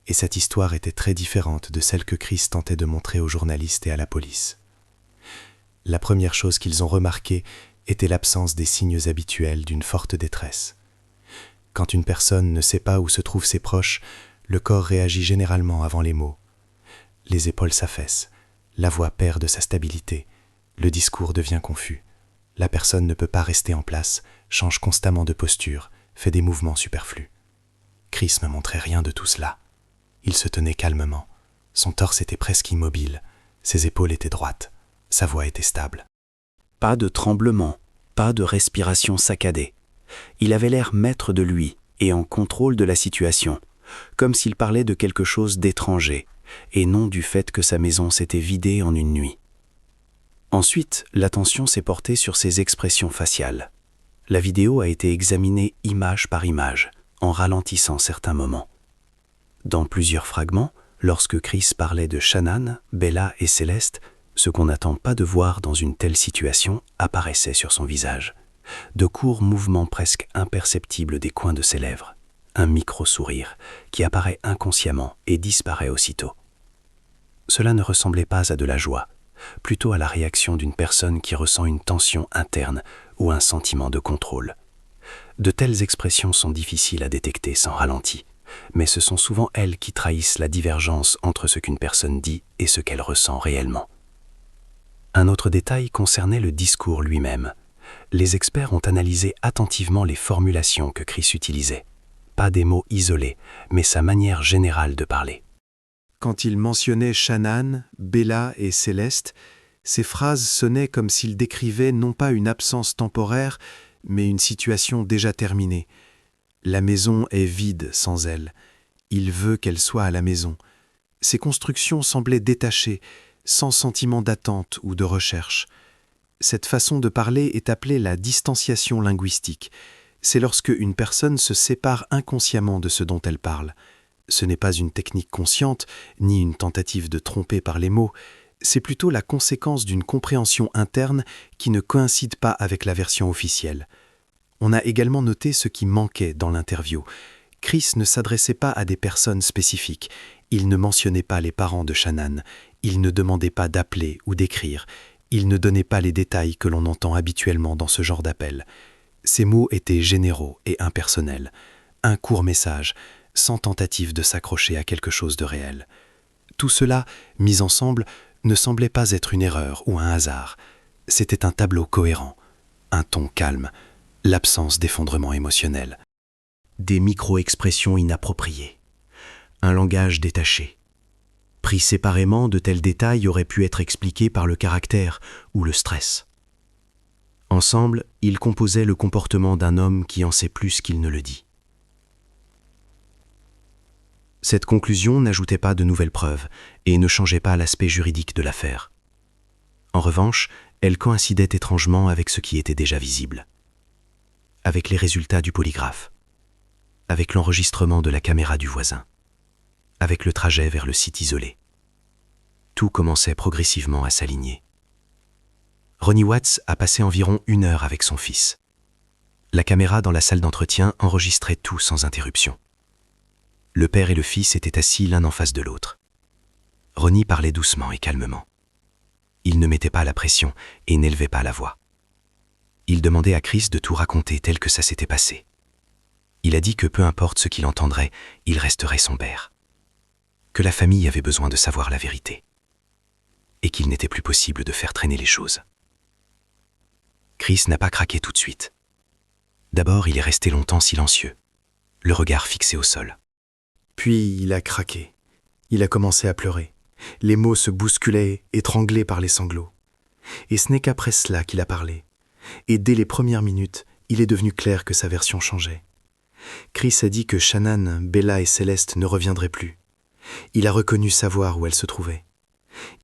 Et cette histoire était très différente de celle que Chris tentait de montrer aux journalistes et à la police. La première chose qu'ils ont remarquée était l'absence des signes habituels d'une forte détresse. Quand une personne ne sait pas où se trouvent ses proches, le corps réagit généralement avant les mots. Les épaules s'affaissent, la voix perd de sa stabilité, le discours devient confus. La personne ne peut pas rester en place, change constamment de posture, fait des mouvements superflus. Chris ne montrait rien de tout cela. Il se tenait calmement. Son torse était presque immobile. Ses épaules étaient droites. Sa voix était stable. Pas de tremblement, pas de respiration saccadée. Il avait l'air maître de lui et en contrôle de la situation, comme s'il parlait de quelque chose d'étranger, et non du fait que sa maison s'était vidée en une nuit. Ensuite, l'attention s'est portée sur ses expressions faciales. La vidéo a été examinée image par image, en ralentissant certains moments. Dans plusieurs fragments, lorsque Chris parlait de Shannan, Bella et Céleste, ce qu'on n'attend pas de voir dans une telle situation apparaissait sur son visage. De courts mouvements presque imperceptibles des coins de ses lèvres. Un micro-sourire qui apparaît inconsciemment et disparaît aussitôt. Cela ne ressemblait pas à de la joie, plutôt à la réaction d'une personne qui ressent une tension interne ou un sentiment de contrôle. De telles expressions sont difficiles à détecter sans ralenti, mais ce sont souvent elles qui trahissent la divergence entre ce qu'une personne dit et ce qu'elle ressent réellement. Un autre détail concernait le discours lui-même. Les experts ont analysé attentivement les formulations que Chris utilisait. Pas des mots isolés, mais sa manière générale de parler. Quand il mentionnait Shannan, Bella et Céleste, ces phrases sonnaient comme s'il décrivait non pas une absence temporaire, mais une situation déjà terminée. La maison est vide sans elle. Il veut qu'elle soit à la maison. Ces constructions semblaient détachées, sans sentiment d'attente ou de recherche. Cette façon de parler est appelée la distanciation linguistique. C'est lorsque une personne se sépare inconsciemment de ce dont elle parle. Ce n'est pas une technique consciente, ni une tentative de tromper par les mots, c'est plutôt la conséquence d'une compréhension interne qui ne coïncide pas avec la version officielle. On a également noté ce qui manquait dans l'interview. Chris ne s'adressait pas à des personnes spécifiques, il ne mentionnait pas les parents de Shannan, il ne demandait pas d'appeler ou d'écrire, il ne donnait pas les détails que l'on entend habituellement dans ce genre d'appel. Ces mots étaient généraux et impersonnels, un court message, sans tentative de s'accrocher à quelque chose de réel. Tout cela, mis ensemble, ne semblait pas être une erreur ou un hasard. C'était un tableau cohérent, un ton calme, l'absence d'effondrement émotionnel. Des micro-expressions inappropriées, un langage détaché. Pris séparément, de tels détails auraient pu être expliqués par le caractère ou le stress. Ensemble, ils composaient le comportement d'un homme qui en sait plus qu'il ne le dit. Cette conclusion n'ajoutait pas de nouvelles preuves et ne changeait pas l'aspect juridique de l'affaire. En revanche, elle coïncidait étrangement avec ce qui était déjà visible, avec les résultats du polygraphe. avec l'enregistrement de la caméra du voisin, avec le trajet vers le site isolé. Tout commençait progressivement à s'aligner. Ronnie Watts a passé environ 1 heure avec son fils. La caméra dans la salle d'entretien enregistrait tout sans interruption. Le père et le fils étaient assis l'un en face de l'autre. Ronnie parlait doucement et calmement. Il ne mettait pas la pression et n'élevait pas la voix. Il demandait à Chris de tout raconter tel que ça s'était passé. Il a dit que peu importe ce qu'il entendrait, il resterait son père. Que la famille avait besoin de savoir la vérité. Et qu'il n'était plus possible de faire traîner les choses. Chris n'a pas craqué tout de suite. D'abord, il est resté longtemps silencieux, le regard fixé au sol. Puis il a craqué. Il a commencé à pleurer. Les mots se bousculaient, étranglés par les sanglots. Et ce n'est qu'après cela qu'il a parlé. Et dès les premières minutes, il est devenu clair que sa version changeait. Chris a dit que Shannan, Bella et Céleste ne reviendraient plus. Il a reconnu savoir où elles se trouvaient.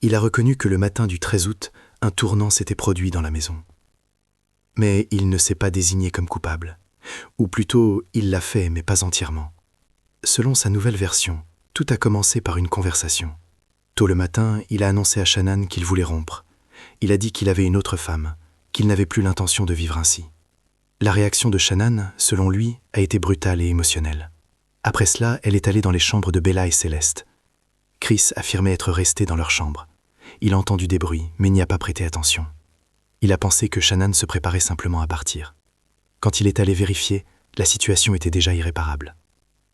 Il a reconnu que le matin du 13 août, un tournant s'était produit dans la maison. Mais il ne s'est pas désigné comme coupable. Ou plutôt, il l'a fait, mais pas entièrement. Selon sa nouvelle version, tout a commencé par une conversation. Tôt le matin, il a annoncé à Shannan qu'il voulait rompre. Il a dit qu'il avait une autre femme, qu'il n'avait plus l'intention de vivre ainsi. La réaction de Shannan, selon lui, a été brutale et émotionnelle. Après cela, elle est allée dans les chambres de Bella et Céleste. Chris affirmait être resté dans leur chambre. Il a entendu des bruits, mais n'y a pas prêté attention. Il a pensé que Shannan se préparait simplement à partir. Quand il est allé vérifier, la situation était déjà irréparable.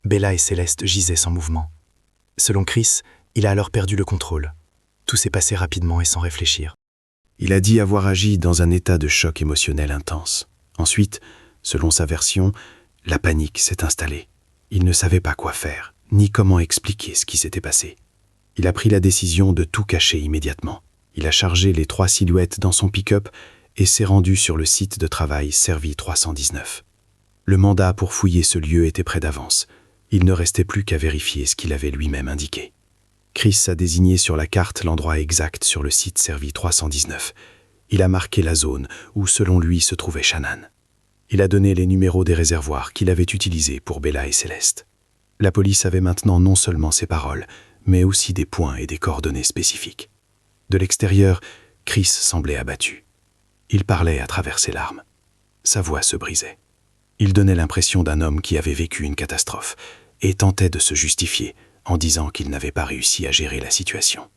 Bella et Céleste gisaient sans mouvement. Selon Chris, il a alors perdu le contrôle. Tout s'est passé rapidement et sans réfléchir. Il a dit avoir agi dans un état de choc émotionnel intense. Ensuite, selon sa version, la panique s'est installée. Il ne savait pas quoi faire, ni comment expliquer ce qui s'était passé. Il a pris la décision de tout cacher immédiatement. Il a chargé les 3 silhouettes dans son pick-up et s'est rendu sur le site de travail Servi 319. Le mandat pour fouiller ce lieu était près d'avance. Il ne restait plus qu'à vérifier ce qu'il avait lui-même indiqué. Chris a désigné sur la carte l'endroit exact sur le site Servi 319. Il a marqué la zone où, selon lui, se trouvait Shannan. Il a donné les numéros des réservoirs qu'il avait utilisés pour Bella et Céleste. La police avait maintenant non seulement ses paroles, mais aussi des points et des coordonnées spécifiques. De l'extérieur, Chris semblait abattu. Il parlait à travers ses larmes. Sa voix se brisait. Il donnait l'impression d'un homme qui avait vécu une catastrophe et tentait de se justifier en disant qu'il n'avait pas réussi à gérer la situation.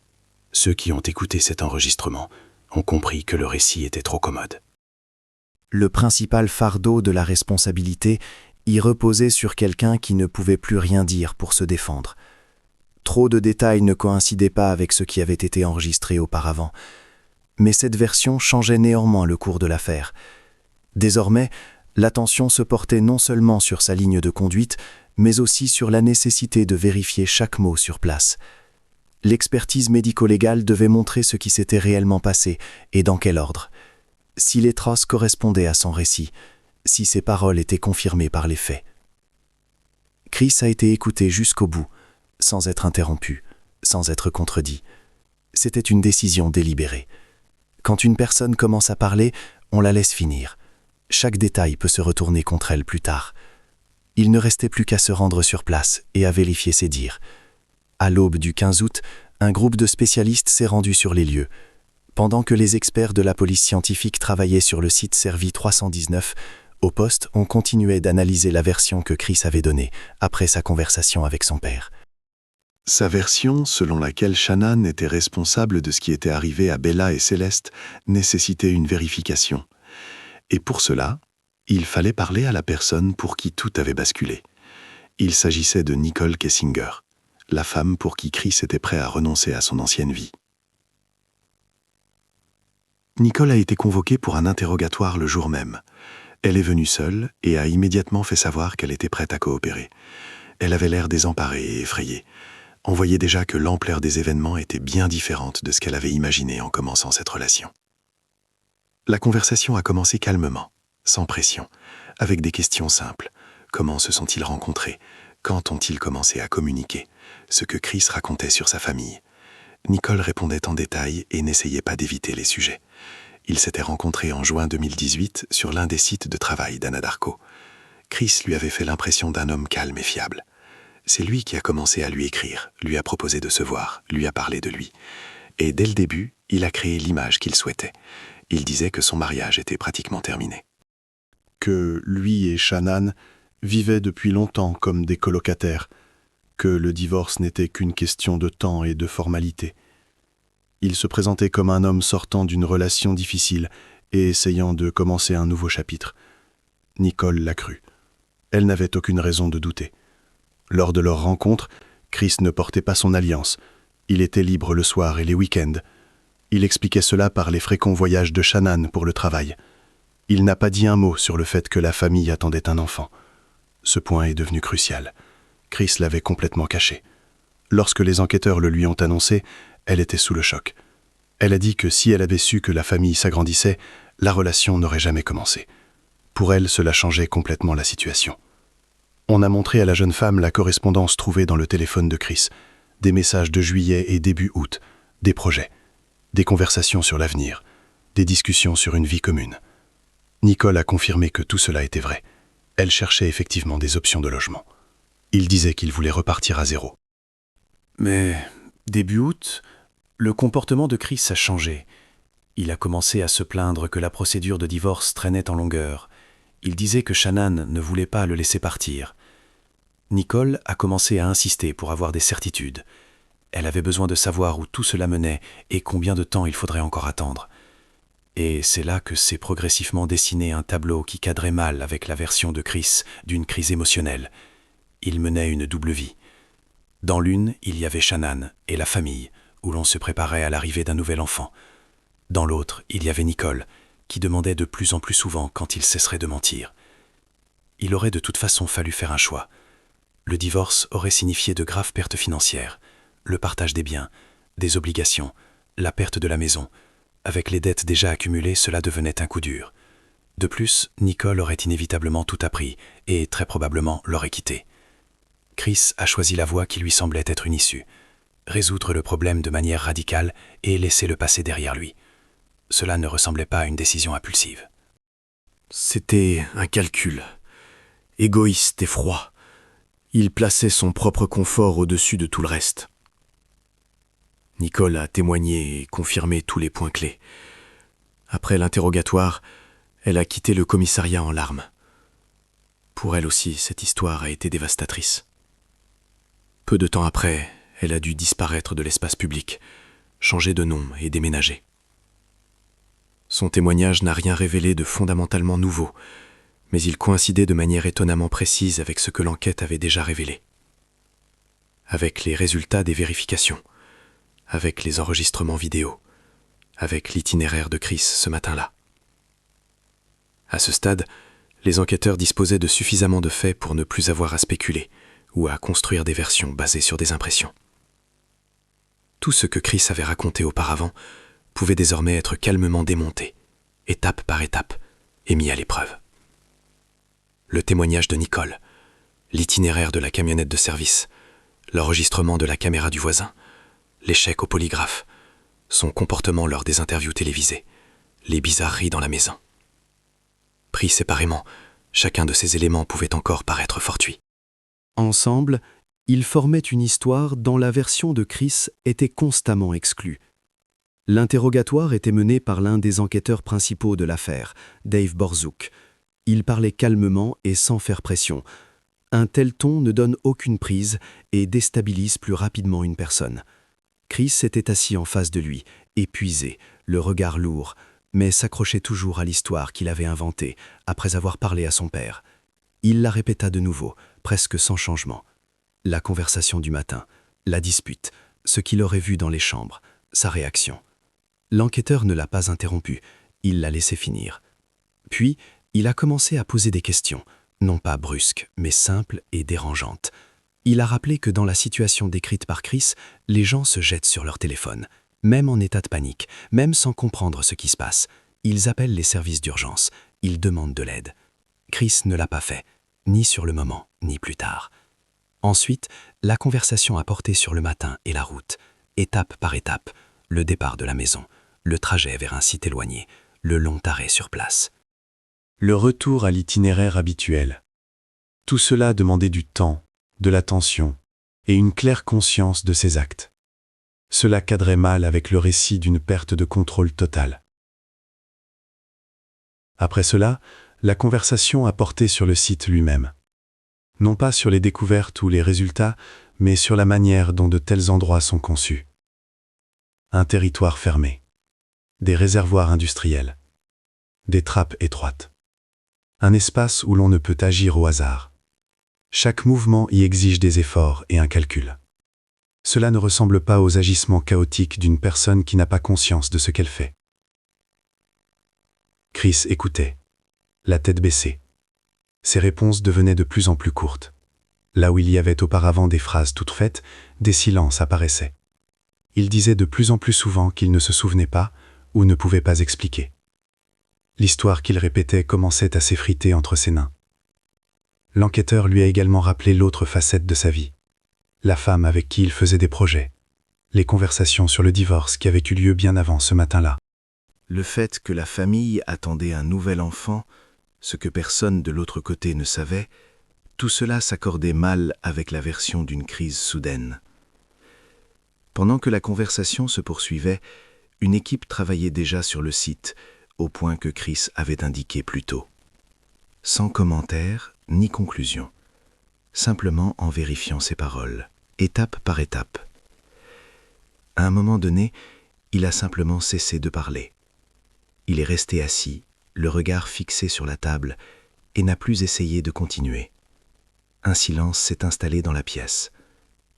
Ceux qui ont écouté cet enregistrement ont compris que le récit était trop commode. Le principal fardeau de la responsabilité y reposait sur quelqu'un qui ne pouvait plus rien dire pour se défendre. Trop de détails ne coïncidaient pas avec ce qui avait été enregistré auparavant. Mais cette version changeait néanmoins le cours de l'affaire. Désormais, l'attention se portait non seulement sur sa ligne de conduite, mais aussi sur la nécessité de vérifier chaque mot sur place. L'expertise médico-légale devait montrer ce qui s'était réellement passé et dans quel ordre. Si les traces correspondaient à son récit, si ses paroles étaient confirmées par les faits. Chris a été écouté jusqu'au bout, sans être interrompu, sans être contredit. C'était une décision délibérée. Quand une personne commence à parler, on la laisse finir. Chaque détail peut se retourner contre elle plus tard. Il ne restait plus qu'à se rendre sur place et à vérifier ses dires. À l'aube du 15 août, un groupe de spécialistes s'est rendu sur les lieux. Pendant que les experts de la police scientifique travaillaient sur le site Servi 319, au poste, on continuait d'analyser la version que Chris avait donnée après sa conversation avec son père. Sa version, selon laquelle Shannan était responsable de ce qui était arrivé à Bella et Céleste, nécessitait une vérification. Et pour cela, il fallait parler à la personne pour qui tout avait basculé. Il s'agissait de Nicole Kessinger, la femme pour qui Chris était prêt à renoncer à son ancienne vie. Nicole a été convoquée pour un interrogatoire le jour même. Elle est venue seule et a immédiatement fait savoir qu'elle était prête à coopérer. Elle avait l'air désemparée et effrayée. On voyait déjà que l'ampleur des événements était bien différente de ce qu'elle avait imaginé en commençant cette relation. La conversation a commencé calmement, sans pression, avec des questions simples. Comment se sont-ils rencontrés? Quand ont-ils commencé à communiquer? Ce que Chris racontait sur sa famille. Nicole répondait en détail et n'essayait pas d'éviter les sujets. Ils s'étaient rencontrés en juin 2018 sur l'un des sites de travail d'Anadarko. Chris lui avait fait l'impression d'un homme calme et fiable. C'est lui qui a commencé à lui écrire, lui a proposé de se voir, lui a parlé de lui. Et dès le début, il a créé l'image qu'il souhaitait. Il disait que son mariage était pratiquement terminé. Que lui et Shannan vivaient depuis longtemps comme des colocataires, que le divorce n'était qu'une question de temps et de formalité. Il se présentait comme un homme sortant d'une relation difficile et essayant de commencer un nouveau chapitre. Nicole l'a cru. Elle n'avait aucune raison de douter. Lors de leur rencontre, Chris ne portait pas son alliance. Il était libre le soir et les week-ends. Il expliquait cela par les fréquents voyages de Shannan pour le travail. Il n'a pas dit un mot sur le fait que la famille attendait un enfant. Ce point est devenu crucial. Chris l'avait complètement caché. Lorsque les enquêteurs le lui ont annoncé, elle était sous le choc. Elle a dit que si elle avait su que la famille s'agrandissait, la relation n'aurait jamais commencé. Pour elle, cela changeait complètement la situation. On a montré à la jeune femme la correspondance trouvée dans le téléphone de Chris, des messages de juillet et début août, des projets, des conversations sur l'avenir, des discussions sur une vie commune. Nicole a confirmé que tout cela était vrai. Elle cherchait effectivement des options de logement. Il disait qu'il voulait repartir à zéro. Mais début août, le comportement de Chris a changé. Il a commencé à se plaindre que la procédure de divorce traînait en longueur. Il disait que Shannan ne voulait pas le laisser partir. Nicole a commencé à insister pour avoir des certitudes. Elle avait besoin de savoir où tout cela menait et combien de temps il faudrait encore attendre. Et c'est là que s'est progressivement dessiné un tableau qui cadrait mal avec la version de Chris d'une crise émotionnelle. Il menait une double vie. Dans l'une, il y avait Shannan et la famille, où l'on se préparait à l'arrivée d'un nouvel enfant. Dans l'autre, il y avait Nicole, qui demandait de plus en plus souvent quand il cesserait de mentir. Il aurait de toute façon fallu faire un choix. Le divorce aurait signifié de graves pertes financières, le partage des biens, des obligations, la perte de la maison. Avec les dettes déjà accumulées, cela devenait un coup dur. De plus, Nicole aurait inévitablement tout appris et très probablement l'aurait quitté. Chris a choisi la voie qui lui semblait être une issue. Résoudre le problème de manière radicale et laisser le passé derrière lui. Cela ne ressemblait pas à une décision impulsive. C'était un calcul, égoïste et froid. Il plaçait son propre confort au-dessus de tout le reste. Nicole a témoigné et confirmé tous les points clés. Après l'interrogatoire, elle a quitté le commissariat en larmes. Pour elle aussi, cette histoire a été dévastatrice. Peu de temps après, elle a dû disparaître de l'espace public, changer de nom et déménager. Son témoignage n'a rien révélé de fondamentalement nouveau, mais il coïncidait de manière étonnamment précise avec ce que l'enquête avait déjà révélé. Avec les résultats des vérifications, avec les enregistrements vidéo, avec l'itinéraire de Chris ce matin-là. À ce stade, les enquêteurs disposaient de suffisamment de faits pour ne plus avoir à spéculer ou à construire des versions basées sur des impressions. Tout ce que Chris avait raconté auparavant pouvait désormais être calmement démonté, étape par étape, et mis à l'épreuve. Le témoignage de Nicole, l'itinéraire de la camionnette de service, l'enregistrement de la caméra du voisin, l'échec au polygraphe, son comportement lors des interviews télévisées, les bizarreries dans la maison. Pris séparément, chacun de ces éléments pouvait encore paraître fortuit. Ensemble, ils formaient une histoire dont la version de Chris était constamment exclue. L'interrogatoire était mené par l'un des enquêteurs principaux de l'affaire, Dave Borzouk. Il parlait calmement et sans faire pression. Un tel ton ne donne aucune prise et déstabilise plus rapidement une personne. Chris était assis en face de lui, épuisé, le regard lourd, mais s'accrochait toujours à l'histoire qu'il avait inventée après avoir parlé à son père. Il la répéta de nouveau, presque sans changement. La conversation du matin, la dispute, ce qu'il aurait vu dans les chambres, sa réaction. L'enquêteur ne l'a pas interrompu, il l'a laissé finir. Puis, il a commencé à poser des questions, non pas brusques, mais simples et dérangeantes. Il a rappelé que dans la situation décrite par Chris, les gens se jettent sur leur téléphone, même en état de panique, même sans comprendre ce qui se passe. Ils appellent les services d'urgence, ils demandent de l'aide. Chris ne l'a pas fait, ni sur le moment, ni plus tard. Ensuite, la conversation a porté sur le matin et la route, étape par étape, le départ de la maison, le trajet vers un site éloigné, le long arrêt sur place. Le retour à l'itinéraire habituel. Tout cela demandait du temps, de l'attention et une claire conscience de ses actes. Cela cadrait mal avec le récit d'une perte de contrôle totale. Après cela, la conversation a porté sur le site lui-même. Non pas sur les découvertes ou les résultats, mais sur la manière dont de tels endroits sont conçus. Un territoire fermé, des réservoirs industriels, des trappes étroites, un espace où l'on ne peut agir au hasard. Chaque mouvement y exige des efforts et un calcul. Cela ne ressemble pas aux agissements chaotiques d'une personne qui n'a pas conscience de ce qu'elle fait. Chris écoutait, la tête baissée. Ses réponses devenaient de plus en plus courtes. Là où il y avait auparavant des phrases toutes faites, des silences apparaissaient. Il disait de plus en plus souvent qu'il ne se souvenait pas ou ne pouvait pas expliquer. L'histoire qu'il répétait commençait à s'effriter entre ses nains. L'enquêteur lui a également rappelé l'autre facette de sa vie. La femme avec qui il faisait des projets. Les conversations sur le divorce qui avaient eu lieu bien avant ce matin-là. Le fait que la famille attendait un nouvel enfant, ce que personne de l'autre côté ne savait, tout cela s'accordait mal avec la version d'une crise soudaine. Pendant que la conversation se poursuivait, une équipe travaillait déjà sur le site, au point que Chris avait indiqué plus tôt. Sans commentaire ni conclusion, simplement en vérifiant ses paroles, étape par étape. À un moment donné, il a simplement cessé de parler. Il est resté assis, le regard fixé sur la table, et n'a plus essayé de continuer. Un silence s'est installé dans la pièce,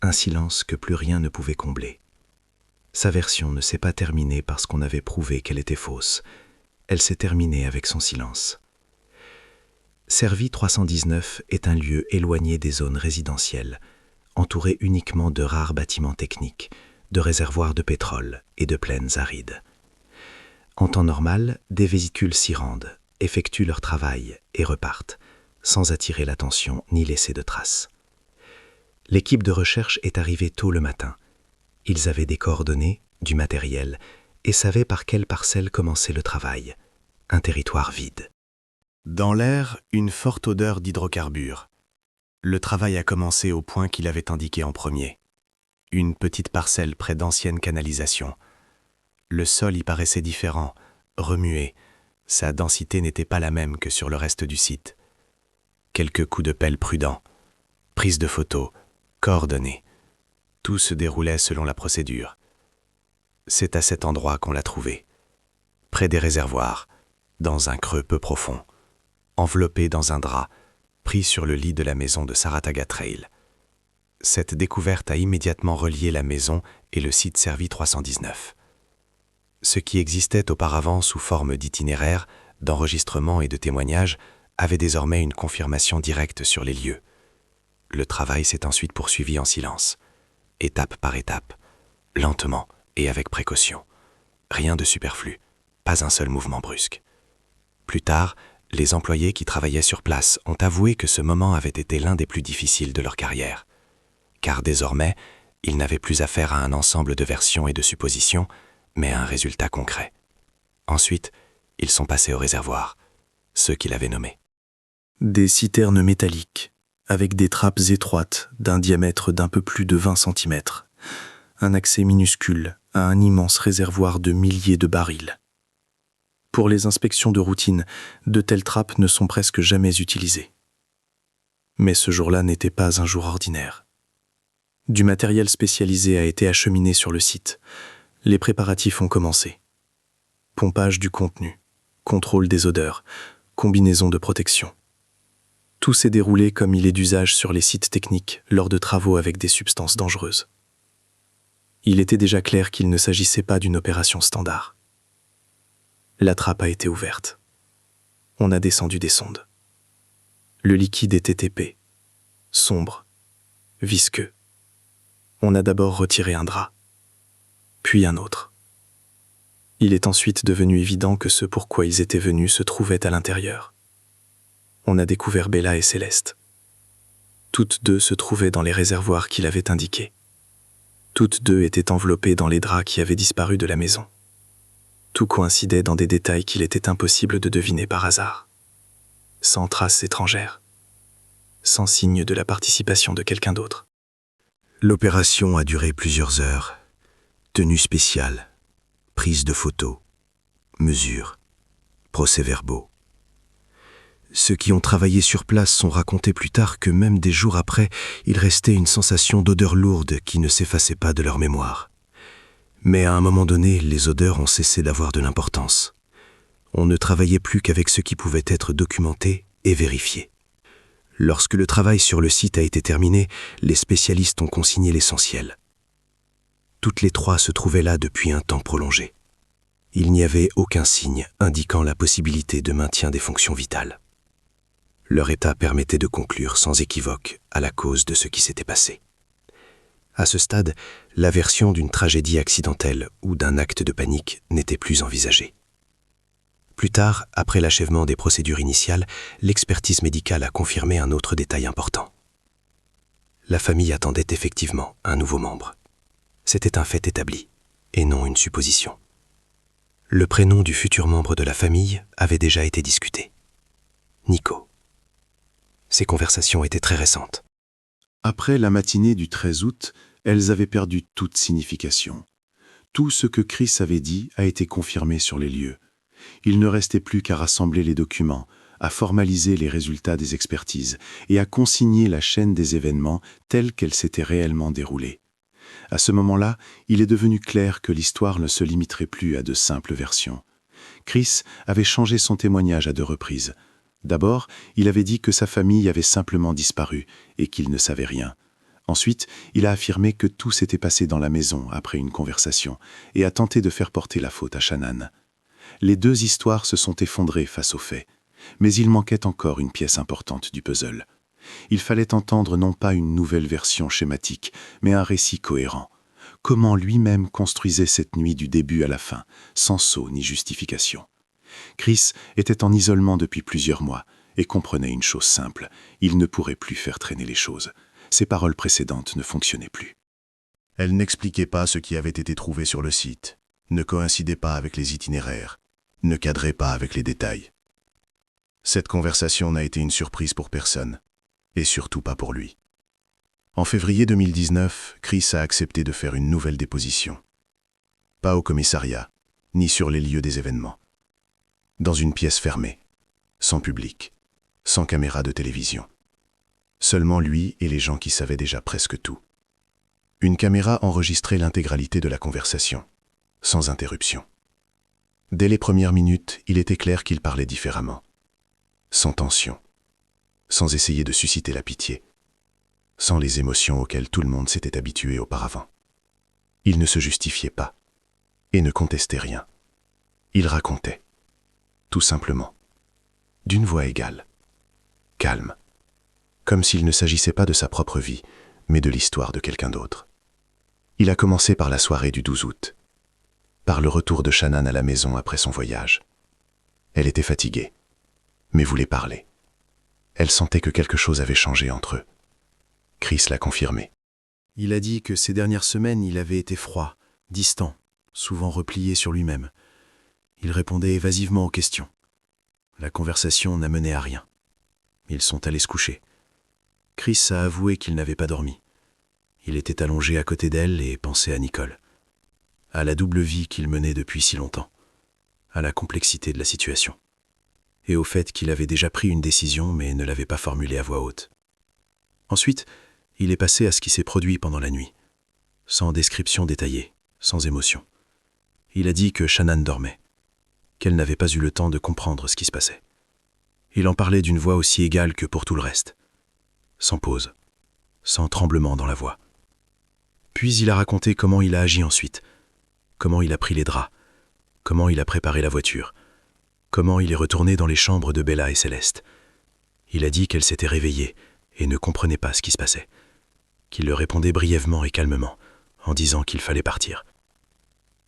un silence que plus rien ne pouvait combler. Sa version ne s'est pas terminée parce qu'on avait prouvé qu'elle était fausse. Elle s'est terminée avec son silence. Servi 319 est un lieu éloigné des zones résidentielles, entouré uniquement de rares bâtiments techniques, de réservoirs de pétrole et de plaines arides. En temps normal, des véhicules s'y rendent, effectuent leur travail et repartent, sans attirer l'attention ni laisser de traces. L'équipe de recherche est arrivée tôt le matin. Ils avaient des coordonnées, du matériel, et savaient par quelle parcelle commençait le travail. Un territoire vide. Dans l'air, une forte odeur d'hydrocarbures. Le travail a commencé au point qu'il avait indiqué en premier. Une petite parcelle près d'anciennes canalisations. Le sol y paraissait différent, remué. Sa densité n'était pas la même que sur le reste du site. Quelques coups de pelle prudents, prise de photos, coordonnées. Tout se déroulait selon la procédure. C'est à cet endroit qu'on l'a trouvé. Près des réservoirs, dans un creux peu profond, enveloppé dans un drap, pris sur le lit de la maison de Saratoga Trail. Cette découverte a immédiatement relié la maison et le site Servi 319. Ce qui existait auparavant sous forme d'itinéraire, d'enregistrement et de témoignages avait désormais une confirmation directe sur les lieux. Le travail s'est ensuite poursuivi en silence, étape par étape, lentement et avec précaution. Rien de superflu, pas un seul mouvement brusque. Plus tard, les employés qui travaillaient sur place ont avoué que ce moment avait été l'un des plus difficiles de leur carrière. Car désormais, ils n'avaient plus affaire à un ensemble de versions et de suppositions, mais à un résultat concret. Ensuite, ils sont passés au réservoir, ceux qu'il avait nommés. Des citernes métalliques, avec des trappes étroites d'un diamètre d'un peu plus de 20 cm. Un accès minuscule à un immense réservoir de milliers de barils. Pour les inspections de routine, de telles trappes ne sont presque jamais utilisées. Mais ce jour-là n'était pas un jour ordinaire. Du matériel spécialisé a été acheminé sur le site. Les préparatifs ont commencé. Pompage du contenu, contrôle des odeurs, combinaison de protection. Tout s'est déroulé comme il est d'usage sur les sites techniques lors de travaux avec des substances dangereuses. Il était déjà clair qu'il ne s'agissait pas d'une opération standard. La trappe a été ouverte. On a descendu des sondes. Le liquide était épais, sombre, visqueux. On a d'abord retiré un drap, puis un autre. Il est ensuite devenu évident que ce pourquoi ils étaient venus se trouvait à l'intérieur. On a découvert Bella et Céleste. Toutes deux se trouvaient dans les réservoirs qu'il avait indiqués. Toutes deux étaient enveloppées dans les draps qui avaient disparu de la maison. Tout coïncidait dans des détails qu'il était impossible de deviner par hasard. Sans traces étrangères. sans signe de la participation de quelqu'un d'autre. L'opération a duré plusieurs heures. Tenue spéciale, prise de photos, mesures, procès-verbaux. Ceux qui ont travaillé sur place sont racontés plus tard que même des jours après, il restait une sensation d'odeur lourde qui ne s'effaçait pas de leur mémoire. Mais à un moment donné, les odeurs ont cessé d'avoir de l'importance. On ne travaillait plus qu'avec ce qui pouvait être documenté et vérifié. Lorsque le travail sur le site a été terminé, les spécialistes ont consigné l'essentiel. Toutes les trois se trouvaient là depuis un temps prolongé. Il n'y avait aucun signe indiquant la possibilité de maintien des fonctions vitales. Leur état permettait de conclure sans équivoque à la cause de ce qui s'était passé. À ce stade, la version d'une tragédie accidentelle ou d'un acte de panique n'était plus envisagée. Plus tard, après l'achèvement des procédures initiales, l'expertise médicale a confirmé un autre détail important. La famille attendait effectivement un nouveau membre. C'était un fait établi, et non une supposition. Le prénom du futur membre de la famille avait déjà été discuté. Nico. Ces conversations étaient très récentes. Après la matinée du 13 août, elles avaient perdu toute signification. Tout ce que Chris avait dit a été confirmé sur les lieux. Il ne restait plus qu'à rassembler les documents, à formaliser les résultats des expertises et à consigner la chaîne des événements telle qu'elle s'était réellement déroulée. À ce moment-là, il est devenu clair que l'histoire ne se limiterait plus à de simples versions. Chris avait changé son témoignage à 2 reprises. D'abord, il avait dit que sa famille avait simplement disparu et qu'il ne savait rien. Ensuite, il a affirmé que tout s'était passé dans la maison après une conversation et a tenté de faire porter la faute à Shannan. Les 2 histoires se sont effondrées face aux faits, mais il manquait encore une pièce importante du puzzle. Il fallait entendre non pas une nouvelle version schématique, mais un récit cohérent. Comment lui-même construisait cette nuit du début à la fin, sans saut ni justification. Chris était en isolement depuis plusieurs mois et comprenait une chose simple, il ne pourrait plus faire traîner les choses. Ses paroles précédentes ne fonctionnaient plus. Elle n'expliquait pas ce qui avait été trouvé sur le site, ne coïncidait pas avec les itinéraires, ne cadrait pas avec les détails. Cette conversation n'a été une surprise pour personne, et surtout pas pour lui. En février 2019, Chris a accepté de faire une nouvelle déposition. Pas au commissariat, ni sur les lieux des événements. Dans une pièce fermée, sans public, sans caméra de télévision. Seulement lui et les gens qui savaient déjà presque tout. Une caméra enregistrait l'intégralité de la conversation, sans interruption. Dès les premières minutes, il était clair qu'il parlait différemment. Sans tension, sans essayer de susciter la pitié, sans les émotions auxquelles tout le monde s'était habitué auparavant. Il ne se justifiait pas, et ne contestait rien. Il racontait. Tout simplement, d'une voix égale, calme, comme s'il ne s'agissait pas de sa propre vie, mais de l'histoire de quelqu'un d'autre. Il a commencé par la soirée du 12 août, par le retour de Shannan à la maison après son voyage. Elle était fatiguée, mais voulait parler. Elle sentait que quelque chose avait changé entre eux. Chris l'a confirmé. Il a dit que ces dernières semaines, il avait été froid, distant, souvent replié sur lui-même. Il répondait évasivement aux questions. La conversation n'a mené à rien. Ils sont allés se coucher. Chris a avoué qu'il n'avait pas dormi. Il était allongé à côté d'elle et pensait à Nicole, à la double vie qu'il menait depuis si longtemps, à la complexité de la situation, et au fait qu'il avait déjà pris une décision mais ne l'avait pas formulée à voix haute. Ensuite, il est passé à ce qui s'est produit pendant la nuit, sans description détaillée, sans émotion. Il a dit que Shannan dormait, qu'elle n'avait pas eu le temps de comprendre ce qui se passait. Il en parlait d'une voix aussi égale que pour tout le reste, sans pause, sans tremblement dans la voix. Puis il a raconté comment il a agi ensuite, comment il a pris les draps, comment il a préparé la voiture, comment il est retourné dans les chambres de Bella et Céleste. Il a dit qu'elle s'était réveillée et ne comprenait pas ce qui se passait, qu'il le répondait brièvement et calmement, en disant qu'il fallait partir.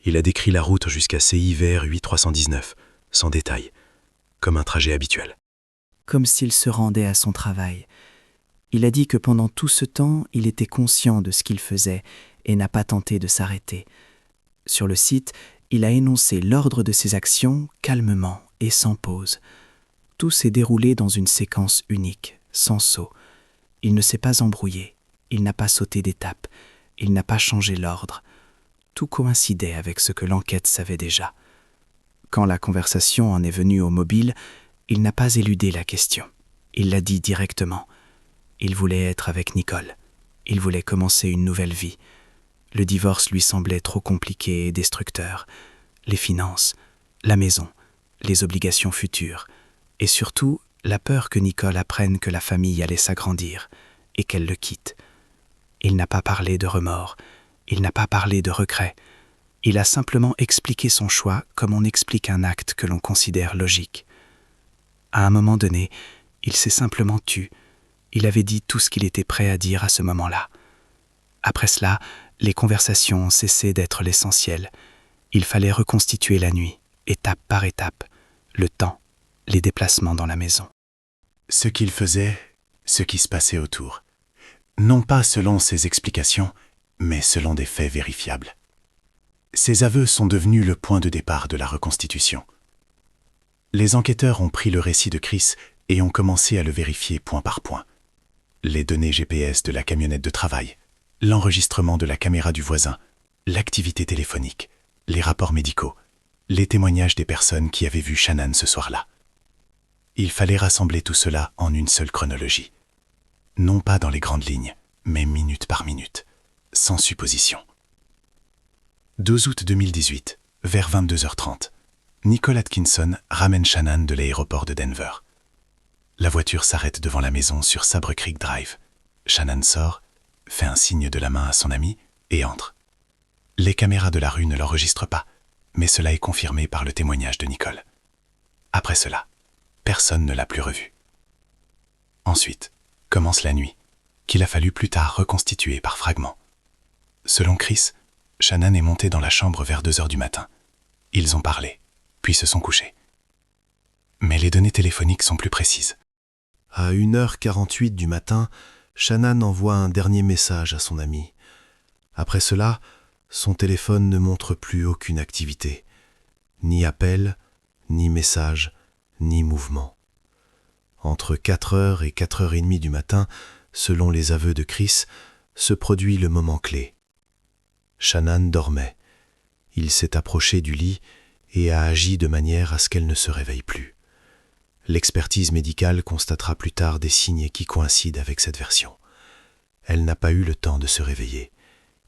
Il a décrit la route jusqu'à CIVR 8319, sans détail, comme un trajet habituel. Comme s'il se rendait à son travail. Il a dit que pendant tout ce temps, il était conscient de ce qu'il faisait et n'a pas tenté de s'arrêter. Sur le site, il a énoncé l'ordre de ses actions calmement et sans pause. Tout s'est déroulé dans une séquence unique, sans saut. Il ne s'est pas embrouillé, il n'a pas sauté d'étape, il n'a pas changé l'ordre. Tout coïncidait avec ce que l'enquête savait déjà. Quand la conversation en est venue au mobile, il n'a pas éludé la question. Il l'a dit directement. Il voulait être avec Nicole. Il voulait commencer une nouvelle vie. Le divorce lui semblait trop compliqué et destructeur. Les finances, la maison, les obligations futures, et surtout la peur que Nicole apprenne que la famille allait s'agrandir et qu'elle le quitte. Il n'a pas parlé de remords, il n'a pas parlé de regrets. Il a simplement expliqué son choix comme on explique un acte que l'on considère logique. À un moment donné, il s'est simplement tu. Il avait dit tout ce qu'il était prêt à dire à ce moment-là. Après cela, les conversations ont cessé d'être l'essentiel. Il fallait reconstituer la nuit, étape par étape, le temps, les déplacements dans la maison. Ce qu'il faisait, ce qui se passait autour. Non pas selon ses explications, mais selon des faits vérifiables. Ces aveux sont devenus le point de départ de la reconstitution. Les enquêteurs ont pris le récit de Chris et ont commencé à le vérifier point par point. Les données GPS de la camionnette de travail, l'enregistrement de la caméra du voisin, l'activité téléphonique, les rapports médicaux, les témoignages des personnes qui avaient vu Shannan ce soir-là. Il fallait rassembler tout cela en une seule chronologie. Non pas dans les grandes lignes, mais minute par minute, sans supposition. 12 août 2018, vers 22h30, Nicole Atkinson ramène Shannan de l'aéroport de Denver. La voiture s'arrête devant la maison sur Sabre Creek Drive. Shannan sort, fait un signe de la main à son ami et entre. Les caméras de la rue ne l'enregistrent pas, mais cela est confirmé par le témoignage de Nicole. Après cela, personne ne l'a plus revue. Ensuite, commence la nuit, qu'il a fallu plus tard reconstituer par fragments. Selon Chris, Shannan est montée dans la chambre vers 2h du matin. Ils ont parlé, puis se sont couchés. Mais les données téléphoniques sont plus précises. À 1h48 du matin, Shannan envoie un dernier message à son ami. Après cela, son téléphone ne montre plus aucune activité. Ni appel, ni message, ni mouvement. Entre 4h et 4h30 du matin, selon les aveux de Chris, se produit le moment clé. Shannan dormait. Il s'est approché du lit et a agi de manière à ce qu'elle ne se réveille plus. L'expertise médicale constatera plus tard des signes qui coïncident avec cette version. Elle n'a pas eu le temps de se réveiller.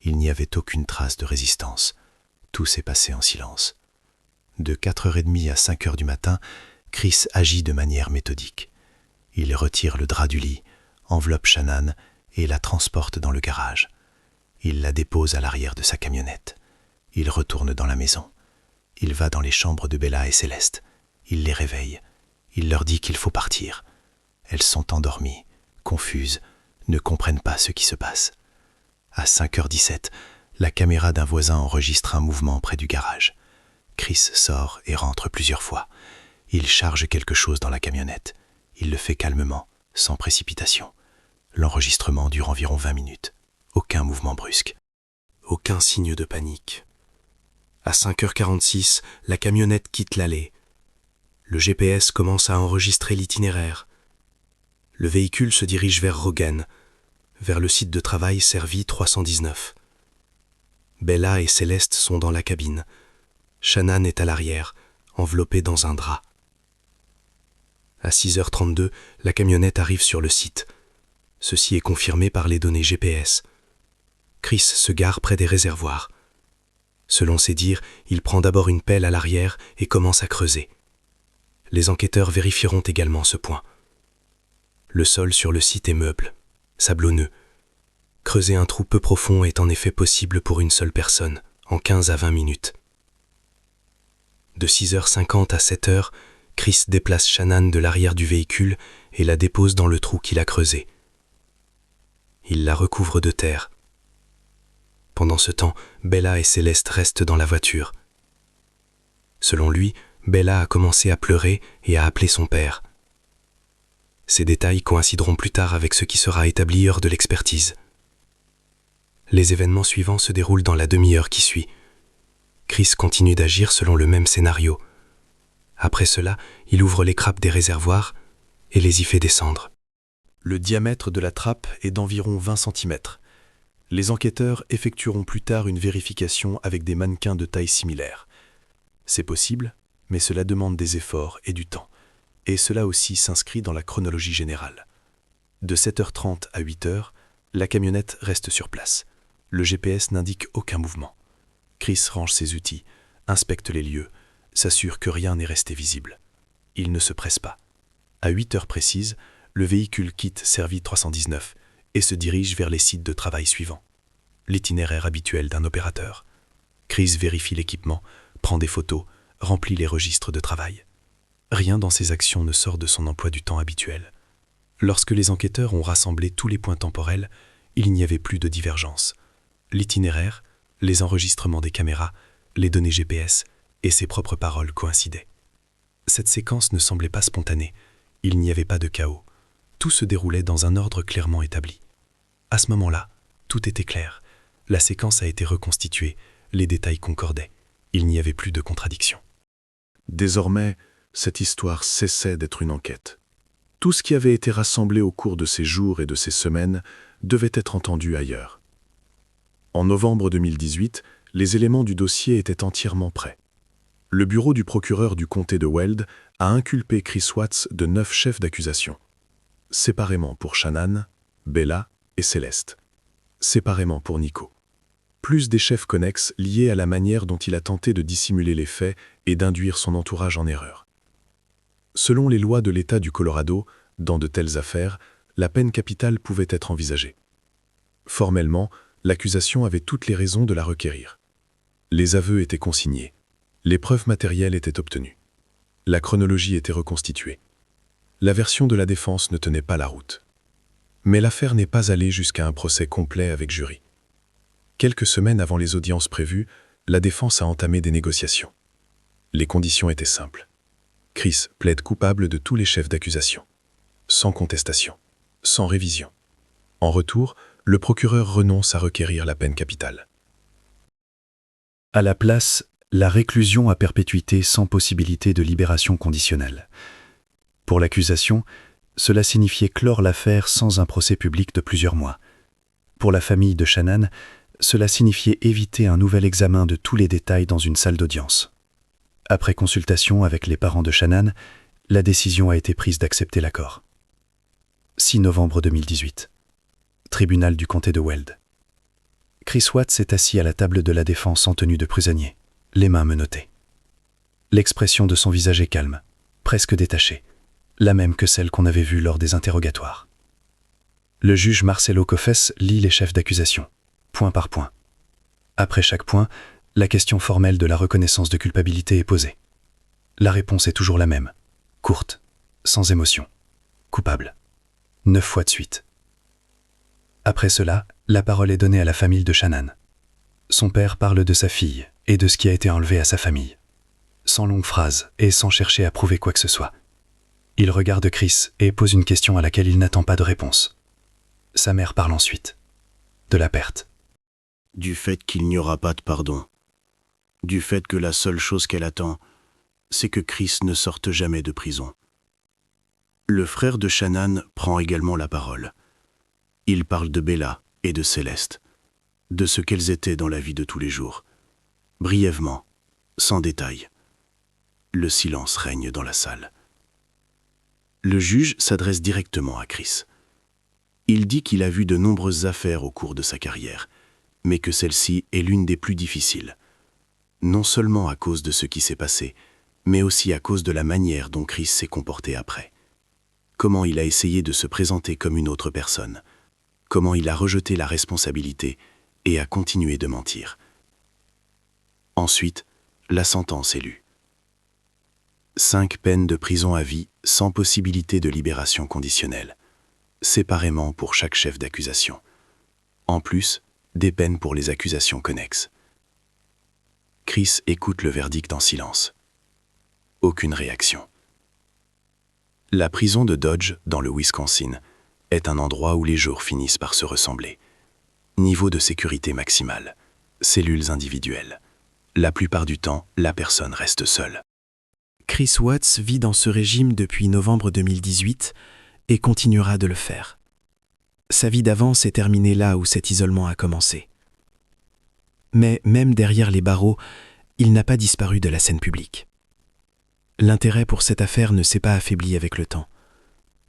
Il n'y avait aucune trace de résistance. Tout s'est passé en silence. De 4h30 à 5h du matin, Chris agit de manière méthodique. Il retire le drap du lit, enveloppe Shannan et la transporte dans le garage. Il la dépose à l'arrière de sa camionnette. Il retourne dans la maison. Il va dans les chambres de Bella et Céleste. Il les réveille. Il leur dit qu'il faut partir. Elles sont endormies, confuses, ne comprennent pas ce qui se passe. À 5h17, la caméra d'un voisin enregistre un mouvement près du garage. Chris sort et rentre plusieurs fois. Il charge quelque chose dans la camionnette. Il le fait calmement, sans précipitation. L'enregistrement dure environ 20 minutes. Aucun mouvement brusque. Aucun signe de panique. À 5h46, la camionnette quitte l'allée. Le GPS commence à enregistrer l'itinéraire. Le véhicule se dirige vers Rogan, vers le site de travail servi 319. Bella et Céleste sont dans la cabine. Shannan est à l'arrière, enveloppée dans un drap. À 6h32, la camionnette arrive sur le site. Ceci est confirmé par les données GPS. Chris se gare près des réservoirs. Selon ses dires, il prend d'abord une pelle à l'arrière et commence à creuser. Les enquêteurs vérifieront également ce point. Le sol sur le site est meuble, sablonneux. Creuser un trou peu profond est en effet possible pour une seule personne, en 15 à 20 minutes. De 6h50 à 7h, Chris déplace Shannan de l'arrière du véhicule et la dépose dans le trou qu'il a creusé. Il la recouvre de terre. Pendant ce temps, Bella et Céleste restent dans la voiture. Selon lui, Bella a commencé à pleurer et à appeler son père. Ces détails coïncideront plus tard avec ce qui sera établi lors de l'expertise. Les événements suivants se déroulent dans la demi-heure qui suit. Chris continue d'agir selon le même scénario. Après cela, il ouvre les crapes des réservoirs et les y fait descendre. Le diamètre de la trappe est d'environ 20 cm. Les enquêteurs effectueront plus tard une vérification avec des mannequins de taille similaire. C'est possible, mais cela demande des efforts et du temps. Et cela aussi s'inscrit dans la chronologie générale. De 7h30 à 8h, la camionnette reste sur place. Le GPS n'indique aucun mouvement. Chris range ses outils, inspecte les lieux, s'assure que rien n'est resté visible. Il ne se presse pas. À 8h précises, le véhicule quitte Servi 319 et se dirige vers les sites de travail suivants. L'itinéraire habituel d'un opérateur. Chris vérifie l'équipement, prend des photos, remplit les registres de travail. Rien dans ses actions ne sort de son emploi du temps habituel. Lorsque les enquêteurs ont rassemblé tous les points temporels, il n'y avait plus de divergence. L'itinéraire, les enregistrements des caméras, les données GPS et ses propres paroles coïncidaient. Cette séquence ne semblait pas spontanée. Il n'y avait pas de chaos. Tout se déroulait dans un ordre clairement établi. À ce moment-là, tout était clair. La séquence a été reconstituée, les détails concordaient. Il n'y avait plus de contradiction. Désormais, cette histoire cessait d'être une enquête. Tout ce qui avait été rassemblé au cours de ces jours et de ces semaines devait être entendu ailleurs. En novembre 2018, les éléments du dossier étaient entièrement prêts. Le bureau du procureur du comté de Weld a inculpé Chris Watts de 9 chefs d'accusation. Séparément pour Shannan, Bella et Céleste. Séparément pour Nico. Plus des chefs connexes liés à la manière dont il a tenté de dissimuler les faits et d'induire son entourage en erreur. Selon les lois de l'État du Colorado, dans de telles affaires, la peine capitale pouvait être envisagée. Formellement, l'accusation avait toutes les raisons de la requérir. Les aveux étaient consignés. Les preuves matérielles étaient obtenues. La chronologie était reconstituée. La version de la défense ne tenait pas la route. Mais l'affaire n'est pas allée jusqu'à un procès complet avec jury. Quelques semaines avant les audiences prévues, la défense a entamé des négociations. Les conditions étaient simples. Chris plaide coupable de tous les chefs d'accusation. Sans contestation, sans révision. En retour, le procureur renonce à requérir la peine capitale. À la place, la réclusion à perpétuité sans possibilité de libération conditionnelle. Pour l'accusation, cela signifiait clore l'affaire sans un procès public de plusieurs mois. Pour la famille de Shannan, cela signifiait éviter un nouvel examen de tous les détails dans une salle d'audience. Après consultation avec les parents de Shannan, la décision a été prise d'accepter l'accord. 6 novembre 2018. Tribunal du comté de Weld. Chris Watts est assis à la table de la défense en tenue de prisonnier, les mains menottées. L'expression de son visage est calme, presque détachée, la même que celle qu'on avait vue lors des interrogatoires. Le juge Marcelo Coffes lit les chefs d'accusation, point par point. Après chaque point, la question formelle de la reconnaissance de culpabilité est posée. La réponse est toujours la même, courte, sans émotion, coupable. 9 fois de suite. Après cela, la parole est donnée à la famille de Shannan. Son père parle de sa fille et de ce qui a été enlevé à sa famille. Sans longue phrase et sans chercher à prouver quoi que ce soit. Il regarde Chris et pose une question à laquelle il n'attend pas de réponse. Sa mère parle ensuite. De la perte. Du fait qu'il n'y aura pas de pardon. Du fait que la seule chose qu'elle attend, c'est que Chris ne sorte jamais de prison. Le frère de Shannan prend également la parole. Il parle de Bella et de Céleste, de ce qu'elles étaient dans la vie de tous les jours. Brièvement, sans détail. Le silence règne dans la salle. Le juge s'adresse directement à Chris. Il dit qu'il a vu de nombreuses affaires au cours de sa carrière, mais que celle-ci est l'une des plus difficiles. Non seulement à cause de ce qui s'est passé, mais aussi à cause de la manière dont Chris s'est comporté après. Comment il a essayé de se présenter comme une autre personne. Comment il a rejeté la responsabilité et a continué de mentir. Ensuite, la sentence est lue. 5 peines de prison à vie sans possibilité de libération conditionnelle, séparément pour chaque chef d'accusation. En plus, des peines pour les accusations connexes. Chris écoute le verdict en silence. Aucune réaction. La prison de Dodge, dans le Wisconsin, est un endroit où les jours finissent par se ressembler. Niveau de sécurité maximale, cellules individuelles. La plupart du temps, la personne reste seule. Chris Watts vit dans ce régime depuis novembre 2018 et continuera de le faire. Sa vie d'avant s'est terminée là où cet isolement a commencé. Mais même derrière les barreaux, il n'a pas disparu de la scène publique. L'intérêt pour cette affaire ne s'est pas affaibli avec le temps.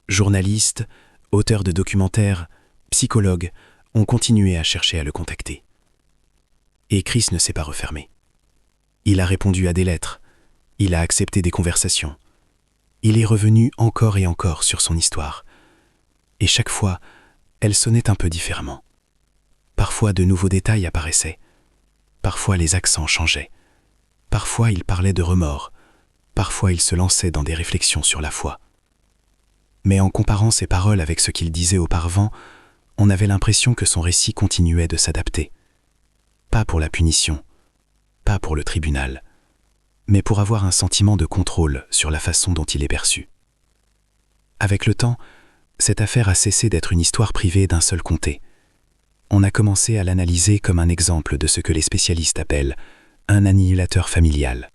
Journalistes, auteurs de documentaires, psychologues ont continué à chercher à le contacter. Et Chris ne s'est pas refermé. Il a répondu à des lettres, il a accepté des conversations. Il est revenu encore et encore sur son histoire. Et chaque fois, elle sonnait un peu différemment. Parfois de nouveaux détails apparaissaient. Parfois les accents changeaient. Parfois il parlait de remords. Parfois il se lançait dans des réflexions sur la foi. Mais en comparant ses paroles avec ce qu'il disait auparavant, on avait l'impression que son récit continuait de s'adapter. Pas pour la punition, pas pour le tribunal, mais pour avoir un sentiment de contrôle sur la façon dont il est perçu. Avec le temps, cette affaire a cessé d'être une histoire privée d'un seul comté. On a commencé à l'analyser comme un exemple de ce que les spécialistes appellent un annihilateur familial.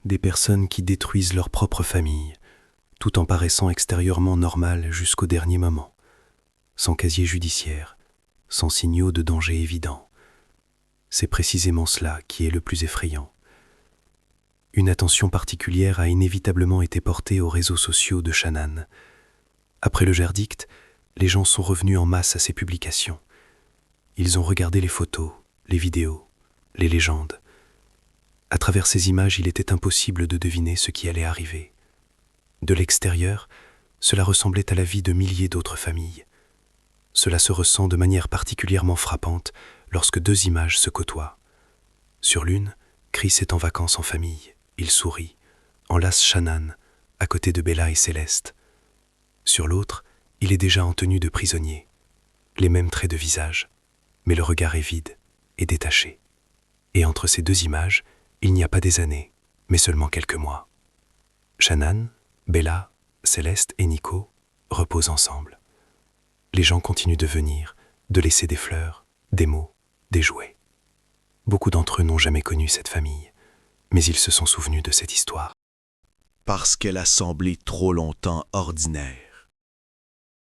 Des personnes qui détruisent leur propre famille, tout en paraissant extérieurement normales jusqu'au dernier moment, sans casier judiciaire, sans signaux de danger évidents. C'est précisément cela qui est le plus effrayant. Une attention particulière a inévitablement été portée aux réseaux sociaux de Shannan. Après le verdict, les gens sont revenus en masse à ses publications. Ils ont regardé les photos, les vidéos, les légendes. À travers ces images, il était impossible de deviner ce qui allait arriver. De l'extérieur, cela ressemblait à la vie de milliers d'autres familles. Cela se ressent de manière particulièrement frappante lorsque deux images se côtoient. Sur l'une, Chris est en vacances en famille. Il sourit, enlace Shannan, à côté de Bella et Céleste. Sur l'autre, il est déjà en tenue de prisonnier. Les mêmes traits de visage, mais le regard est vide et détaché. Et entre ces deux images, il n'y a pas des années, mais seulement quelques mois. Shannan, Bella, Céleste et Nico reposent ensemble. Les gens continuent de venir, de laisser des fleurs, des mots, des jouets. Beaucoup d'entre eux n'ont jamais connu cette famille, mais ils se sont souvenus de cette histoire. Parce qu'elle a semblé trop longtemps ordinaire.